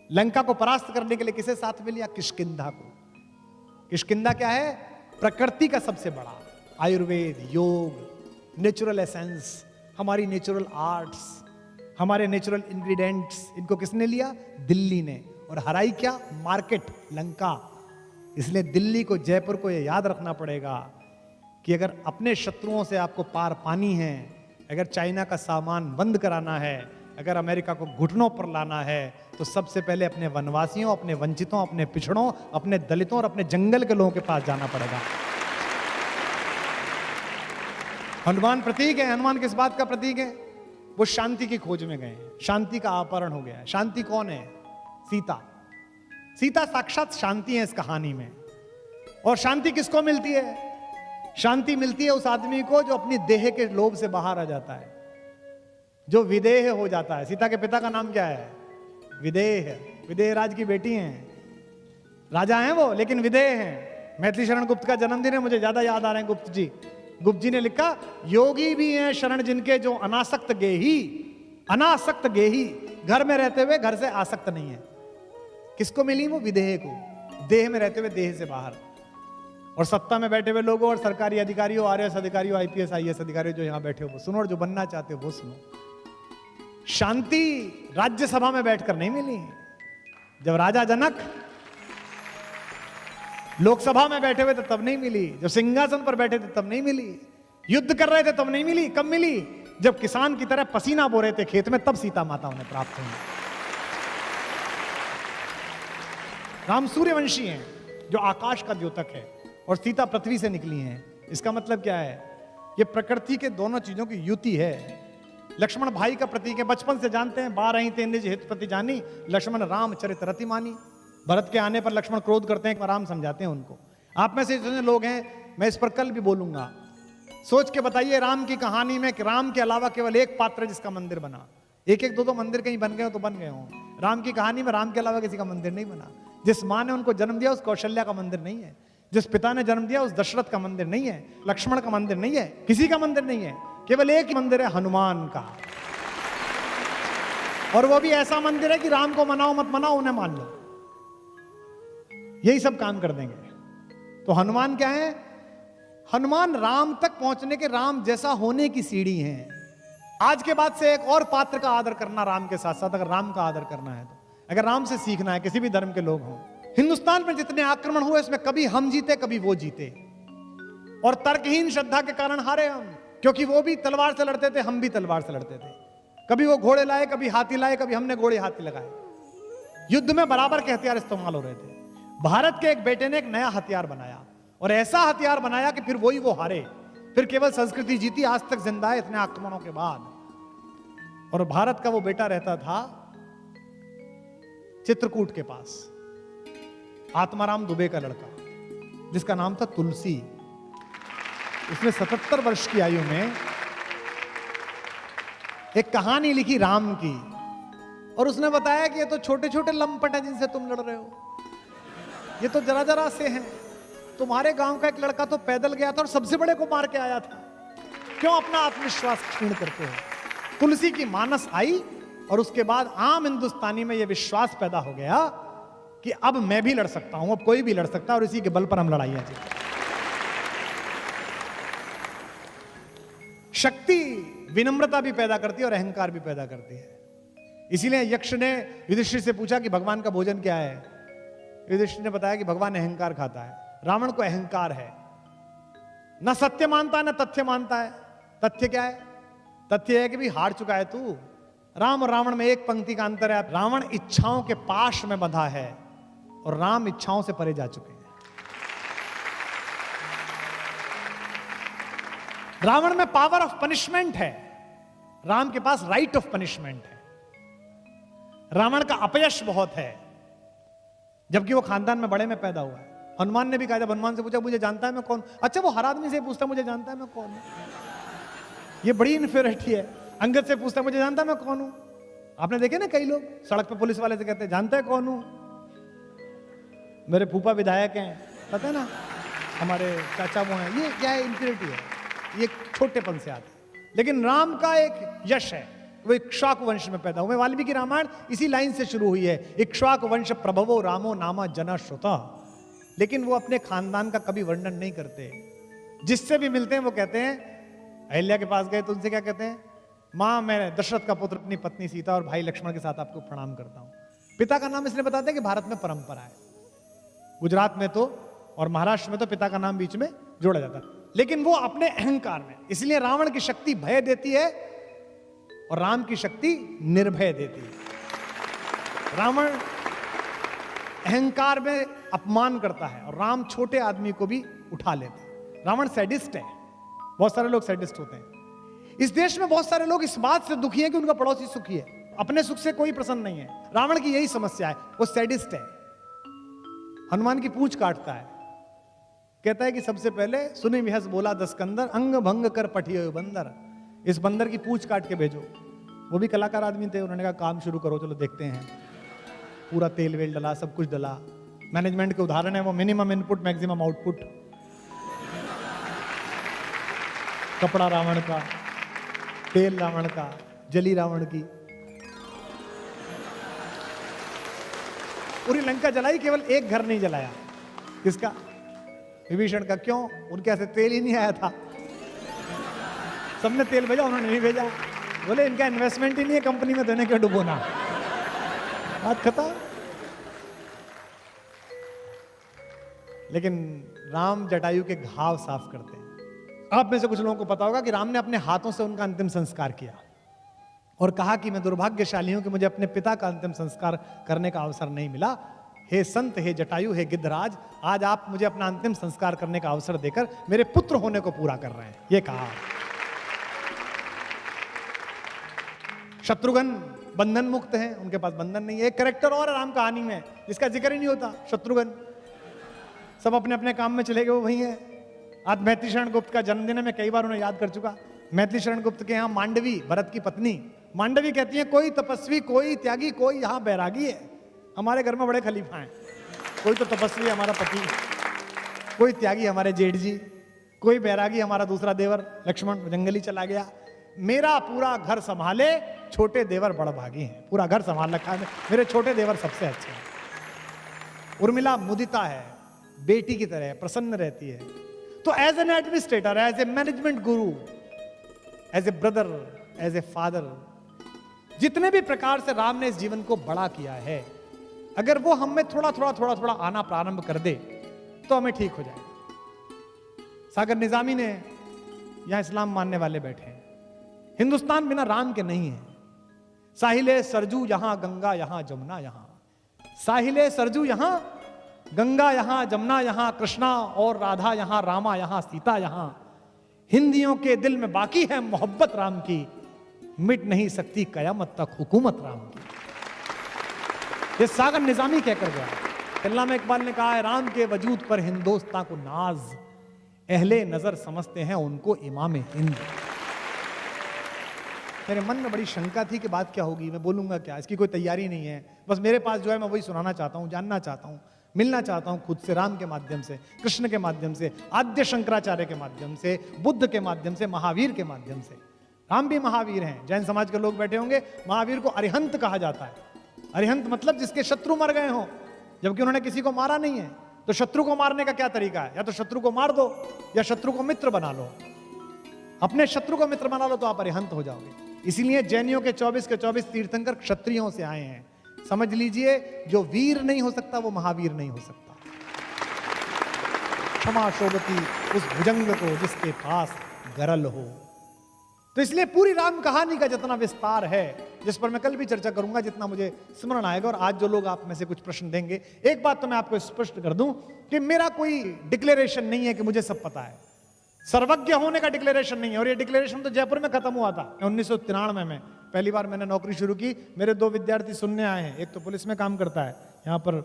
लंका को परास्त करने के लिए किसे साथ में लिया? किष्किंधा को। किष्किंधा क्या है? प्रकृति का सबसे बड़ा, आयुर्वेद, योग, नेचुरल एसेंस, हमारी नेचुरल आर्ट्स, हमारे नेचुरल इंग्रेडिएंट्स, इनको किसने लिया? दिल्ली ने। और हराई क्या? मार्केट, लंका। इसलिए दिल्ली को, जयपुर को यह याद रखना पड़ेगा कि अगर अपने शत्रुओं से आपको पार पानी है, अगर चाइना का सामान बंद कराना है, अगर अमेरिका को घुटनों पर लाना है, तो सबसे पहले अपने वनवासियों, अपने वंचितों, अपने पिछड़ों, अपने दलितों और अपने जंगल के लोगों के पास जाना पड़ेगा। हनुमान प्रतीक है। हनुमान किस बात का प्रतीक है? वो शांति की खोज में गए, शांति का अपहरण हो गया। शांति कौन है? सीता। सीता साक्षात शांति है इस कहानी में। और शांति किसको मिलती है? शांति मिलती है उस आदमी को जो अपनी देह के लोभ से बाहर आ जाता है, जो विदेह हो जाता है। सीता के पिता का नाम क्या है? विदेह। विदेह राज की बेटी हैं, राजा हैं वो, लेकिन विदेह हैं। मैथिली शरण गुप्त का जन्मदिन है, मुझे ज्यादा याद आ रहे हैं गुप्त जी। गुप्त जी ने लिखा, योगी भी हैं शरण जिनके जो अनासक्त गेही, अनासक्त गेही, घर में रहते हुए घर से आसक्त नहीं है। किसको मिली वो? विदेह को, देह में रहते हुए देह से बाहर। और सत्ता में बैठे हुए लोगों और सरकारी अधिकारियों, आरएएस अधिकारियों, आईपीएस आईएएस अधिकारियों जो यहां बैठे हो वो सुनो, और जो बनना चाहते हो वो सुनो। शांति राज्यसभा में बैठकर नहीं मिली। जब राजा जनक लोकसभा में बैठे हुए थे तब नहीं मिली, जब सिंहासन पर बैठे थे तब नहीं मिली, युद्ध कर रहे थे तब नहीं मिली। कब मिली? जब किसान की तरह पसीना बो रहे थे खेत में, तब सीता माता उन्हें प्राप्त हुई। राम सूर्यवंशी हैं, जो आकाश का द्योतक है, और सीता पृथ्वी से निकली हैं। इसका मतलब क्या है? ये प्रकृति के दोनों चीजों की युति है। लक्ष्मण भाई का प्रतीक है, बचपन से जानते हैं। 12 ही निज हितपति जानी, लक्ष्मण राम चरित रति मानी। भरत के आने पर लक्ष्मण क्रोध करते हैं, राम समझाते हैं उनको। आप में से जितने लोग हैं, मैं इस पर कल भी बोलूंगा, सोच के बताइए राम की कहानी में कि राम के अलावा केवल एक पात्र जिसका मंदिर बना। एक एक दो दो मंदिर कहीं बन गए हो तो बन गए हो। राम की कहानी में राम के अलावा किसी का मंदिर नहीं बना। जिस माँ ने उनको जन्म दिया उस कौशल्या का मंदिर नहीं है, जिस पिता ने जन्म दिया उस दशरथ का मंदिर नहीं है, लक्ष्मण का मंदिर नहीं है, किसी का मंदिर नहीं है। केवल एक ही मंदिर है, हनुमान का। और वो भी ऐसा मंदिर है कि राम को मनाओ मत मनाओ, उन्हें मान लो, यही सब काम कर देंगे। तो हनुमान क्या है? हनुमान राम तक पहुंचने के, राम जैसा होने की सीढ़ी है। आज के बाद से एक और पात्र का आदर करना राम के साथ साथ, अगर राम का आदर करना है तो, अगर राम से सीखना है, किसी भी धर्म के लोग हों। हिंदुस्तान में जितने आक्रमण हुए इसमें कभी हम जीते कभी वो जीते, और तर्कहीन श्रद्धा के कारण हारे हम, क्योंकि वो भी तलवार से लड़ते थे, हम भी तलवार से लड़ते थे। कभी वो घोड़े लाए, कभी हाथी लाए, कभी हमने घोड़े हाथी लगाए। युद्ध में बराबर के हथियार इस्तेमाल हो रहे थे। भारत के एक बेटे ने एक नया हथियार बनाया, और ऐसा हथियार बनाया कि फिर वही वो हारे। फिर केवल संस्कृति जीती, आज तक जिंदा है इतने आक्रमणों के बाद। और भारत का वो बेटा रहता था चित्रकूट के पास, आत्माराम दुबे का लड़का, जिसका नाम था तुलसी। उसने 77 वर्ष की आयु में एक कहानी लिखी राम की, और उसने बताया कि ये तो छोटे छोटे लंपट हैं जिनसे तुम लड़ रहे हो, ये तो जरा जरा से हैं। तुम्हारे गांव का एक लड़का तो पैदल गया था और सबसे बड़े को मार के आया था, क्यों अपना आत्मविश्वास क्षीण करते हो? तुलसी की मानस आई, और उसके बाद आम हिंदुस्तानी में यह विश्वास पैदा हो गया कि अब मैं भी लड़ सकता हूं, अब कोई भी लड़ सकता है, और इसी के बल पर हम लड़ाइयां जीते। शक्ति विनम्रता भी पैदा करती है और अहंकार भी पैदा करती है। इसीलिए यक्ष ने युधिष्ठिर से पूछा कि भगवान का भोजन क्या है? युधिष्ठिर ने बताया कि भगवान अहंकार खाता है। रावण को अहंकार है, न सत्य मानता है न तथ्य मानता है। तथ्य क्या है? तथ्य है कि भी हार चुका है तू। राम और रावण में एक पंक्ति का अंतर है, रावण इच्छाओं के पाश में बंधा है और राम इच्छाओं से परे जा चुके हैं। रावण में पावर ऑफ पनिशमेंट है, राम के पास राइट ऑफ पनिशमेंट है। रावण का अपयश बहुत है, जबकि वो खानदान में बड़े में पैदा हुआ है। हनुमान ने भी कहा, जब हनुमान से पूछा मुझे जानता है मैं कौन, अच्छा वो हर आदमी से पूछता मुझे जानता है मैं कौन हूं, ये बड़ी इन्फीरियरिटी है। अंगद से पूछता मुझे जानता है मैं कौन हूं। आपने देखे ना कई लोग सड़क पे पुलिस वाले से कहते हैं जानता है कौन हूं, मेरे फूफा विधायक हैं, पता है ना, हमारे चाचा वो हैं। ये क्या है? इन्फीरियरिटी है, ये छोटेपन से आता है। लेकिन राम का एक यश है, वो इक्ष्वाकु वंश में पैदा हुए। वाल्मीकि रामायण इसी लाइन से शुरू हुई है, इक्ष्वाकु वंश प्रभवो रामो नामा जना श्रुता। लेकिन वो अपने खानदान का कभी वर्णन नहीं करते, जिससे भी मिलते हैं वो कहते हैं, अहिल्या के पास गए तो उनसे क्या कहते हैं, माँ मैं दशरथ का पुत्र अपनी पत्नी सीता और भाई लक्ष्मण के साथ आपको प्रणाम करता हूं। पिता का नाम इसलिए बताते हैं कि भारत में परंपरा है, गुजरात में तो और महाराष्ट्र में तो पिता का नाम बीच में जोड़ा जाता है, लेकिन वो अपने अहंकार में, इसलिए रावण की शक्ति भय देती है और राम की शक्ति निर्भय देती है। रावण अहंकार में अपमान करता है और राम छोटे आदमी को भी उठा लेता है। रावण सैडिस्ट है, बहुत सारे लोग सैडिस्ट होते हैं। इस देश में बहुत सारे लोग इस बात से दुखी हैं कि उनका पड़ोसी सुखी है, अपने सुख से कोई प्रसन्न नहीं है। रावण की यही समस्या है, वो सैडिस्ट है। हनुमान की पूंछ काटता है, कहता है कि सबसे पहले सुनि विहस बोला दस्कंदर, अंग भंग कर पठियो बंदर, इस बंदर की पूंछ काट के भेजो। वो भी कलाकार आदमी थे, उन्होंने कहा काम शुरू करो, चलो देखते हैं। पूरा तेल वेल डला, सब कुछ डला। मैनेजमेंट के उदाहरण है वो, मिनिमम इनपुट मैक्सिमम आउटपुट। कपड़ा रावण का, तेल रावण का, जली रावण की, पूरी लंका जलाई, केवल एक घर नहीं जलाया। किसका? विभीषण का। क्यों? उनके ऐसे तेल ही नहीं आया था। सबने तेल भेजा, उन्होंने नहीं भेजा। बोले इनका इन्वेस्टमेंट ही नहीं है कंपनी में, देने क्यों डुबोना। बात खत्म। लेकिन राम जटायु के घाव साफ करते हैं। आप में से कुछ लोगों को पता होगा कि राम ने अपने हाथों से उनका अंतिम संस्कार किया और कहा कि मैं दुर्भाग्यशाली हूं कि मुझे अपने पिता का अंतिम संस्कार करने का अवसर नहीं मिला। हे संत, हे जटायु, हे गिद्धराज, आज आप मुझे अपना अंतिम संस्कार करने का अवसर देकर मेरे पुत्र होने को पूरा कर रहे हैं, ये कहा। शत्रुघ्न बंधन मुक्त हैं, उनके पास बंधन नहीं है। एक कैरेक्टर और है राम कहानी में जिसका जिक्र ही नहीं होता, शत्रुघ्न। सब अपने अपने काम में चले गए, वो वही है। आज मैथिली शरण गुप्त का जन्मदिन है, मैं कई बार उन्हें याद कर चुका। मैथिली शरण गुप्त के यहाँ मांडवी, भरत की पत्नी मांडवी कहती है, कोई तपस्वी, कोई त्यागी, कोई यहाँ बैरागी है। हमारे घर में बड़े खलीफा हैं, कोई तो तपस्वी हमारा पति, कोई त्यागी हमारे जेठ जी, कोई बैरागी हमारा दूसरा देवर लक्ष्मण जंगली चला गया। मेरा पूरा घर संभाले छोटे देवर बड़भागी हैं, पूरा घर संभाल रखा है, मेरे छोटे देवर सबसे अच्छे हैं। उर्मिला मुदिता है, बेटी की तरह प्रसन्न रहती है। तो as an administrator, as a management guru, as a brother, as a father, जितने भी प्रकार से राम ने इस जीवन को बड़ा किया है, अगर वो हम में थोड़ा थोड़ा आना प्रारंभ कर दे तो हमें ठीक हो जाएगा। सागर निजामी ने, यहां इस्लाम मानने वाले बैठे हैं, हिंदुस्तान बिना राम के नहीं है। साहिले सरजू यहां गंगा, यहां जमुना, यहां साहिले सरजू, यहां गंगा, यहां जमुना, यहां कृष्णा और राधा, यहां रामा, यहां सीता, यहां हिंदियों के दिल में बाकी है मोहब्बत राम की, मिट नहीं सकती कयामत तक हुकूमत राम की। ये सागर निजामी कहकर गया। अल्लामा इकबाल ने कहा है, राम के वजूद पर हिंदुस्तान को नाज, अहले नजर समझते हैं उनको इमाम हिंद। मेरे मन में बड़ी शंका थी कि बात क्या होगी, मैं बोलूंगा क्या, इसकी कोई तैयारी नहीं है। बस मेरे पास जो है मैं वही सुनाना चाहता हूं, जानना चाहता हूं, मिलना चाहता हूं खुद से, राम के माध्यम से, कृष्ण के माध्यम से, आद्य शंकराचार्य के माध्यम से, बुद्ध के माध्यम से, महावीर के माध्यम से। राम भी महावीर हैं। जैन समाज के लोग बैठे होंगे, महावीर को अरिहंत कहा जाता है। अरिहंत मतलब जिसके शत्रु मर गए हों, जबकि उन्होंने किसी को मारा नहीं है। तो शत्रु को मारने का क्या तरीका है? या तो शत्रु को मार दो या शत्रु को मित्र बना लो। अपने शत्रु को मित्र बना लो तो आप अरिहंत हो जाओगे। इसीलिए जैनियों के 24 के 24 तीर्थंकर क्षत्रियों से आए हैं। समझ लीजिए, जो वीर नहीं हो सकता वो महावीर नहीं हो सकता। क्षमा शोभती उस भुजंग को जिसके पास गरल हो। तो इसलिए पूरी राम कहानी का जितना विस्तार है, जिस पर मैं कल भी चर्चा करूंगा, जितना मुझे स्मरण आएगा, और आज जो लोग आप में से कुछ प्रश्न देंगे, एक बात तो मैं आपको स्पष्ट कर दूं कि मेरा कोई डिक्लेरेशन नहीं है कि मुझे सब पता है। सर्वज्ञ होने का डिक्लेरेशन नहीं है। और ये डिक्लेरेशन तो जयपुर में खत्म हुआ था 1993 में। पहली बार मैंने नौकरी शुरू की, मेरे 2 विद्यार्थी सुनने आए हैं। एक तो पुलिस में काम करता है, यहाँ पर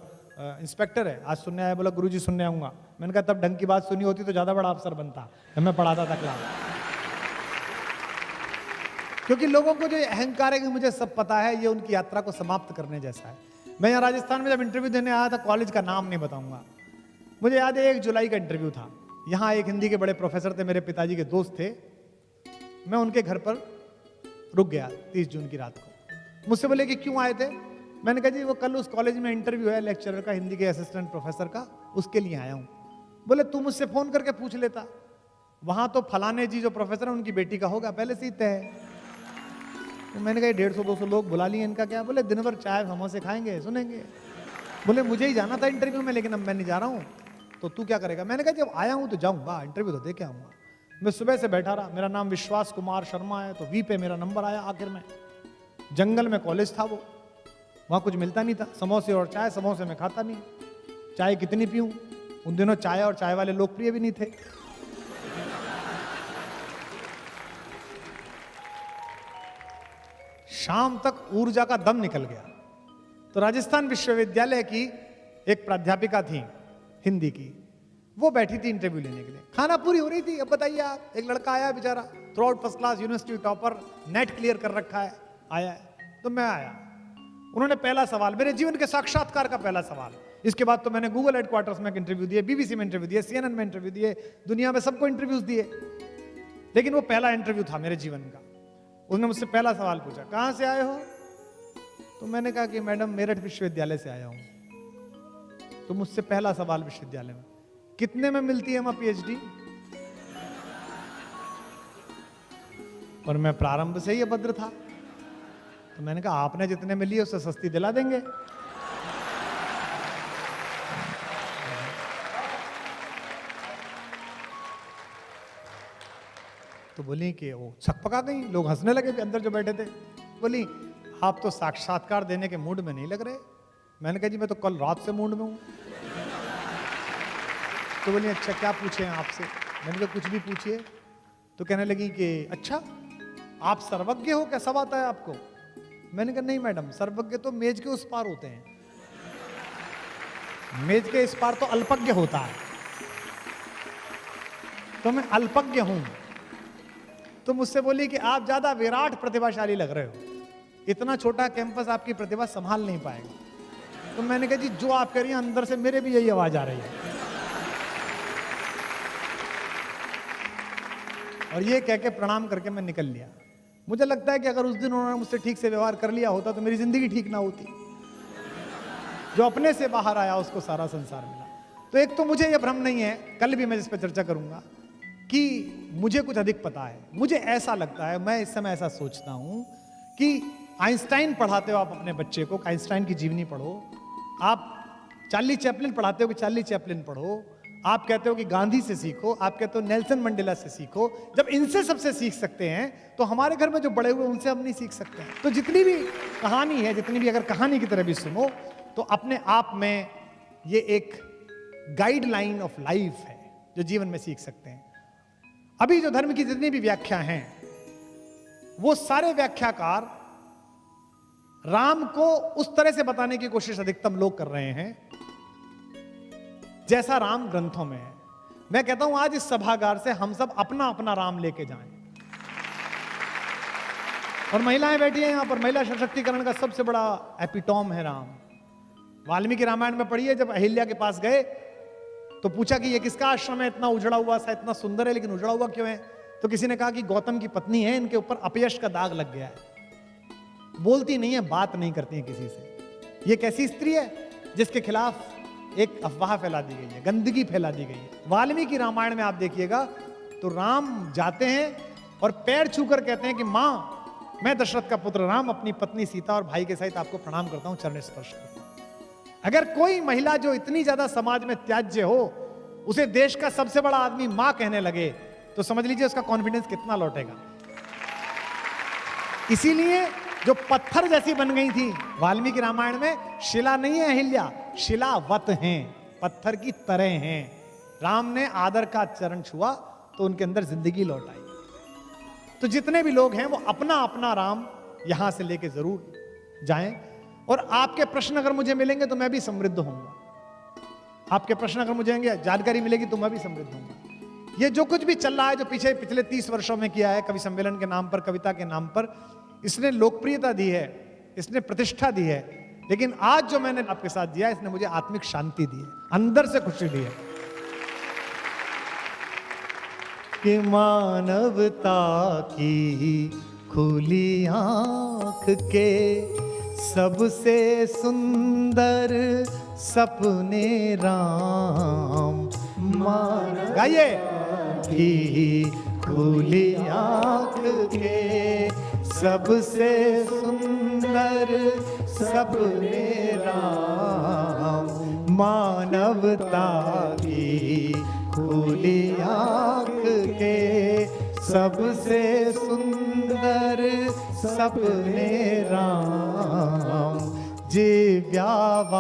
इंस्पेक्टर है, आज सुनने आया, बोला गुरुजी सुनने आऊंगा। मैंने कहा तब ढंग की बात सुनी होती तो ज्यादा बड़ा अफसर बनता, जब मैं पढ़ाता था क्लास। क्योंकि लोगों को जो अहंकार है कि मुझे सब पता है, ये उनकी यात्रा को समाप्त करने जैसा है। मैं यहाँ राजस्थान में जब इंटरव्यू देने आया था, कॉलेज का नाम नहीं बताऊंगा, मुझे याद है 1 जुलाई का इंटरव्यू था। यहाँ एक हिंदी के बड़े प्रोफेसर थे, मेरे पिताजी के दोस्त थे। मैं उनके घर पर रुक गया 30 जून की रात को। मुझसे बोले कि क्यों आए थे? मैंने कहा जी वो कल उस कॉलेज में इंटरव्यू है लेक्चरर का, हिंदी के असिस्टेंट प्रोफेसर का, उसके लिए आया हूँ। बोले तू मुझसे फोन करके पूछ लेता। वहां तो फलाने जी जो प्रोफेसर है उनकी बेटी का होगा, पहले से ही तय है। तो मैंने कहा 150-200 लोग बुला लिए, इनका क्या? बोले दिन भर चाय समोसे खाएंगे, सुनेंगे। बोले मुझे ही जाना था इंटरव्यू में, लेकिन अब मैं नहीं जा रहा हूँ, तो तू क्या करेगा? मैंने कहा जब आया हूँ तो जाऊँगा, इंटरव्यू तो दे के आऊँगा। मैं सुबह से बैठा रहा, मेरा नाम विश्वास कुमार शर्मा है, तो वी पे मेरा नंबर आया आखिर में। जंगल में कॉलेज था वो, वहाँ कुछ मिलता नहीं था, समोसे और चाय। समोसे में खाता नहीं, चाय कितनी पीऊँ? उन दिनों चाय और चाय वाले लोकप्रिय भी नहीं थे। शाम तक ऊर्जा का दम निकल गया। तो राजस्थान विश्वविद्यालय की एक प्राध्यापिका थी हिंदी की, वो बैठी थी इंटरव्यू लेने के लिए, खाना पूरी हो रही थी। अब बताइए आप, एक लड़का आया बेचारा, through out first class, university topper, net clear कर रखा है, आया है। तो मैं आया, उन्होंने पहला सवाल, मेरे जीवन के साक्षात्कार का पहला सवाल, इसके बाद तो मैंने गूगल हेडक्वार्टर्स में इंटरव्यू दिए, बीबीसी में इंटरव्यू दिए, CNN में इंटरव्यू दिए, दुनिया में सबको इंटरव्यूज दिए, लेकिन वो पहला इंटरव्यू था मेरे जीवन का। उसने मुझसे पहला सवाल पूछा, कहां से आए हो? तो मैंने कहा कि मैडम मेरठ विश्वविद्यालय से आया हूं। तो मुझसे पहला सवाल विश्वविद्यालय में, कितने में मिलती है हमारा PhD? और मैं प्रारंभ से ही अभद्र था, तो मैंने कहा आपने जितने में ली उससे सस्ती दिला देंगे। तो बोली कि वो छकपका गई, लोग हंसने लगे अंदर जो बैठे थे। बोली आप तो साक्षात्कार देने के मूड में नहीं लग रहे। मैंने कहा जी मैं तो कल रात से मूड में हूं। तो बोली अच्छा क्या पूछे हैं आपसे? मैंने कहा कुछ भी पूछिए। तो कहने लगी कि अच्छा आप सर्वज्ञ हो, क्या सब आता है आपको? मैंने कहा नहीं मैडम, सर्वज्ञ तो मेज के उस पार होते हैं, मेज के इस पार तो अल्पज्ञ होता है, तो मैं अल्पज्ञ हूं। तो मुझसे बोली कि आप ज्यादा विराट प्रतिभाशाली लग रहे हो, इतना छोटा कैंपस आपकी प्रतिभा संभाल नहीं पाएगा। तो मैंने कहा जी जो आप कह रही हैं अंदर से मेरे भी यही आवाज आ रही है। और ये कह के प्रणाम करके मैं निकल लिया। मुझे लगता है कि अगर उस दिन उन्होंने मुझसे ठीक से व्यवहार कर लिया होता तो मेरी जिंदगी ठीक ना होती। जो अपने से बाहर आया उसको सारा संसार मिला। तो एक तो मुझे यह भ्रम नहीं है, कल भी मैं इस पर चर्चा करूंगा, कि मुझे कुछ अधिक पता है। मुझे ऐसा लगता है, मैं इस समय ऐसा सोचता हूं कि आइंस्टाइन पढ़ाते हो आप अपने बच्चे को, आइंस्टाइन की जीवनी पढ़ो, आप चार्ली चैपलिन पढ़ाते हो कि चार्ली चैपलिन पढ़ो, आप कहते हो कि गांधी से सीखो, आप कहते हो नेल्सन मंडेला से सीखो। जब इनसे सबसे सीख सकते हैं तो हमारे घर में जो बड़े हुए उनसे हम नहीं सीख सकते हैं। तो जितनी भी कहानी है, जितनी भी अगर कहानी की तरह भी सुनो, तो अपने आप में ये एक गाइडलाइन ऑफ लाइफ है जो जीवन में सीख सकते हैं। अभी जो धर्म की जितनी भी व्याख्या हैं, वो सारे व्याख्याकार राम को उस तरह से बताने की कोशिश अधिकतम लोग कर रहे हैं जैसा राम ग्रंथों में है। मैं कहता हूं आज इस सभागार से हम सब अपना अपना राम लेके जाएं। और महिलाएं बैठी हैं यहां पर, महिला सशक्तिकरण का सबसे बड़ा एपिटॉम है राम। वाल्मीकि रामायण में पढ़िए, जब अहिल्या के पास गए तो पूछा कि ये किसका आश्रम है, इतना उजड़ा हुआ सा, इतना सुंदर है लेकिन उजड़ा हुआ क्यों है? तो किसी ने कहा कि गौतम की पत्नी है, इनके ऊपर अपयश का दाग लग गया है, बोलती नहीं है, बात नहीं करती है किसी से। ये कैसी स्त्री है जिसके खिलाफ एक अफवाह फैला दी गई है, गंदगी फैला दी गई है। वाल्मीकि रामायण में आप देखिएगा तो राम जाते हैं और पैर छूकर कहते हैं कि मां, मैं दशरथ का पुत्र राम अपनी पत्नी सीता और भाई के सहित आपको प्रणाम करता हूं, चरण स्पर्श करता हूं। अगर कोई महिला जो इतनी ज्यादा समाज में त्याज्य हो, उसे देश का सबसे बड़ा आदमी मां कहने लगे, तो समझ लीजिए उसका कॉन्फिडेंस कितना लौटेगा। इसीलिए जो पत्थर जैसी बन गई थी वाल्मीकि रामायण में, शिला नहीं है अहिल्या, शिलावत हैं, पत्थर की तरह हैं। राम ने आदर का चरण छुआ तो उनके अंदर जिंदगी लौट आई। तो जितने भी लोग हैं वो अपना अपना राम यहां से लेके जरूर जाएं। और आपके प्रश्न अगर मुझे मिलेंगे तो मैं भी समृद्ध होऊंगा। आपके प्रश्न अगर मुझे जानकारी मिलेगी तो मैं भी समृद्ध होऊंगा। ये जो कुछ भी चल रहा है, जो पिछले 30 वर्षों में किया है, कवि सम्मेलन के नाम पर, कविता के नाम पर, इसने लोकप्रियता दी है, इसने प्रतिष्ठा दी है, लेकिन आज जो मैंने आपके साथ दिया, इसने मुझे आत्मिक शांति दी है, अंदर से खुशी दी है। कि मानवता की खुली आंख के सबसे सुंदर सपने राम। गाइए, की खुली आँख के सबसे सुंदर सपने राम, मानवता की खुली आँख के सबसे सुंदर सपने राम, जिव्यावाणी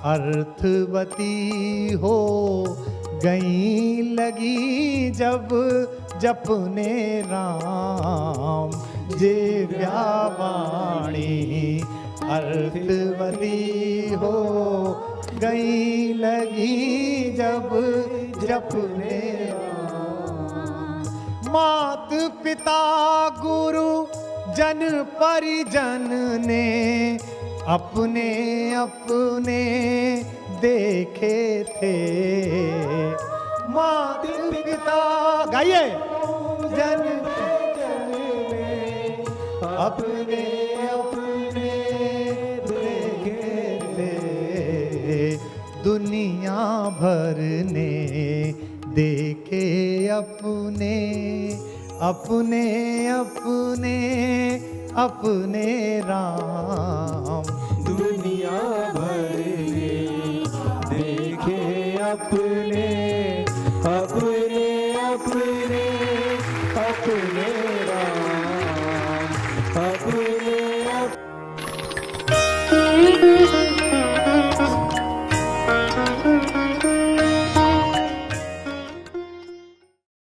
अर्थवती हो गई लगी जब जपने राम, जिव्यावाणी अर्थवती हो गई लगी जब जपने राम, मात पिता गुरु जन परिजन ने अपने अपने देखे थे, मात पिता गाइए जन ने अपने अपने देखे थे, दुनिया भर ने देखे अपने अपने अपने अपने राम,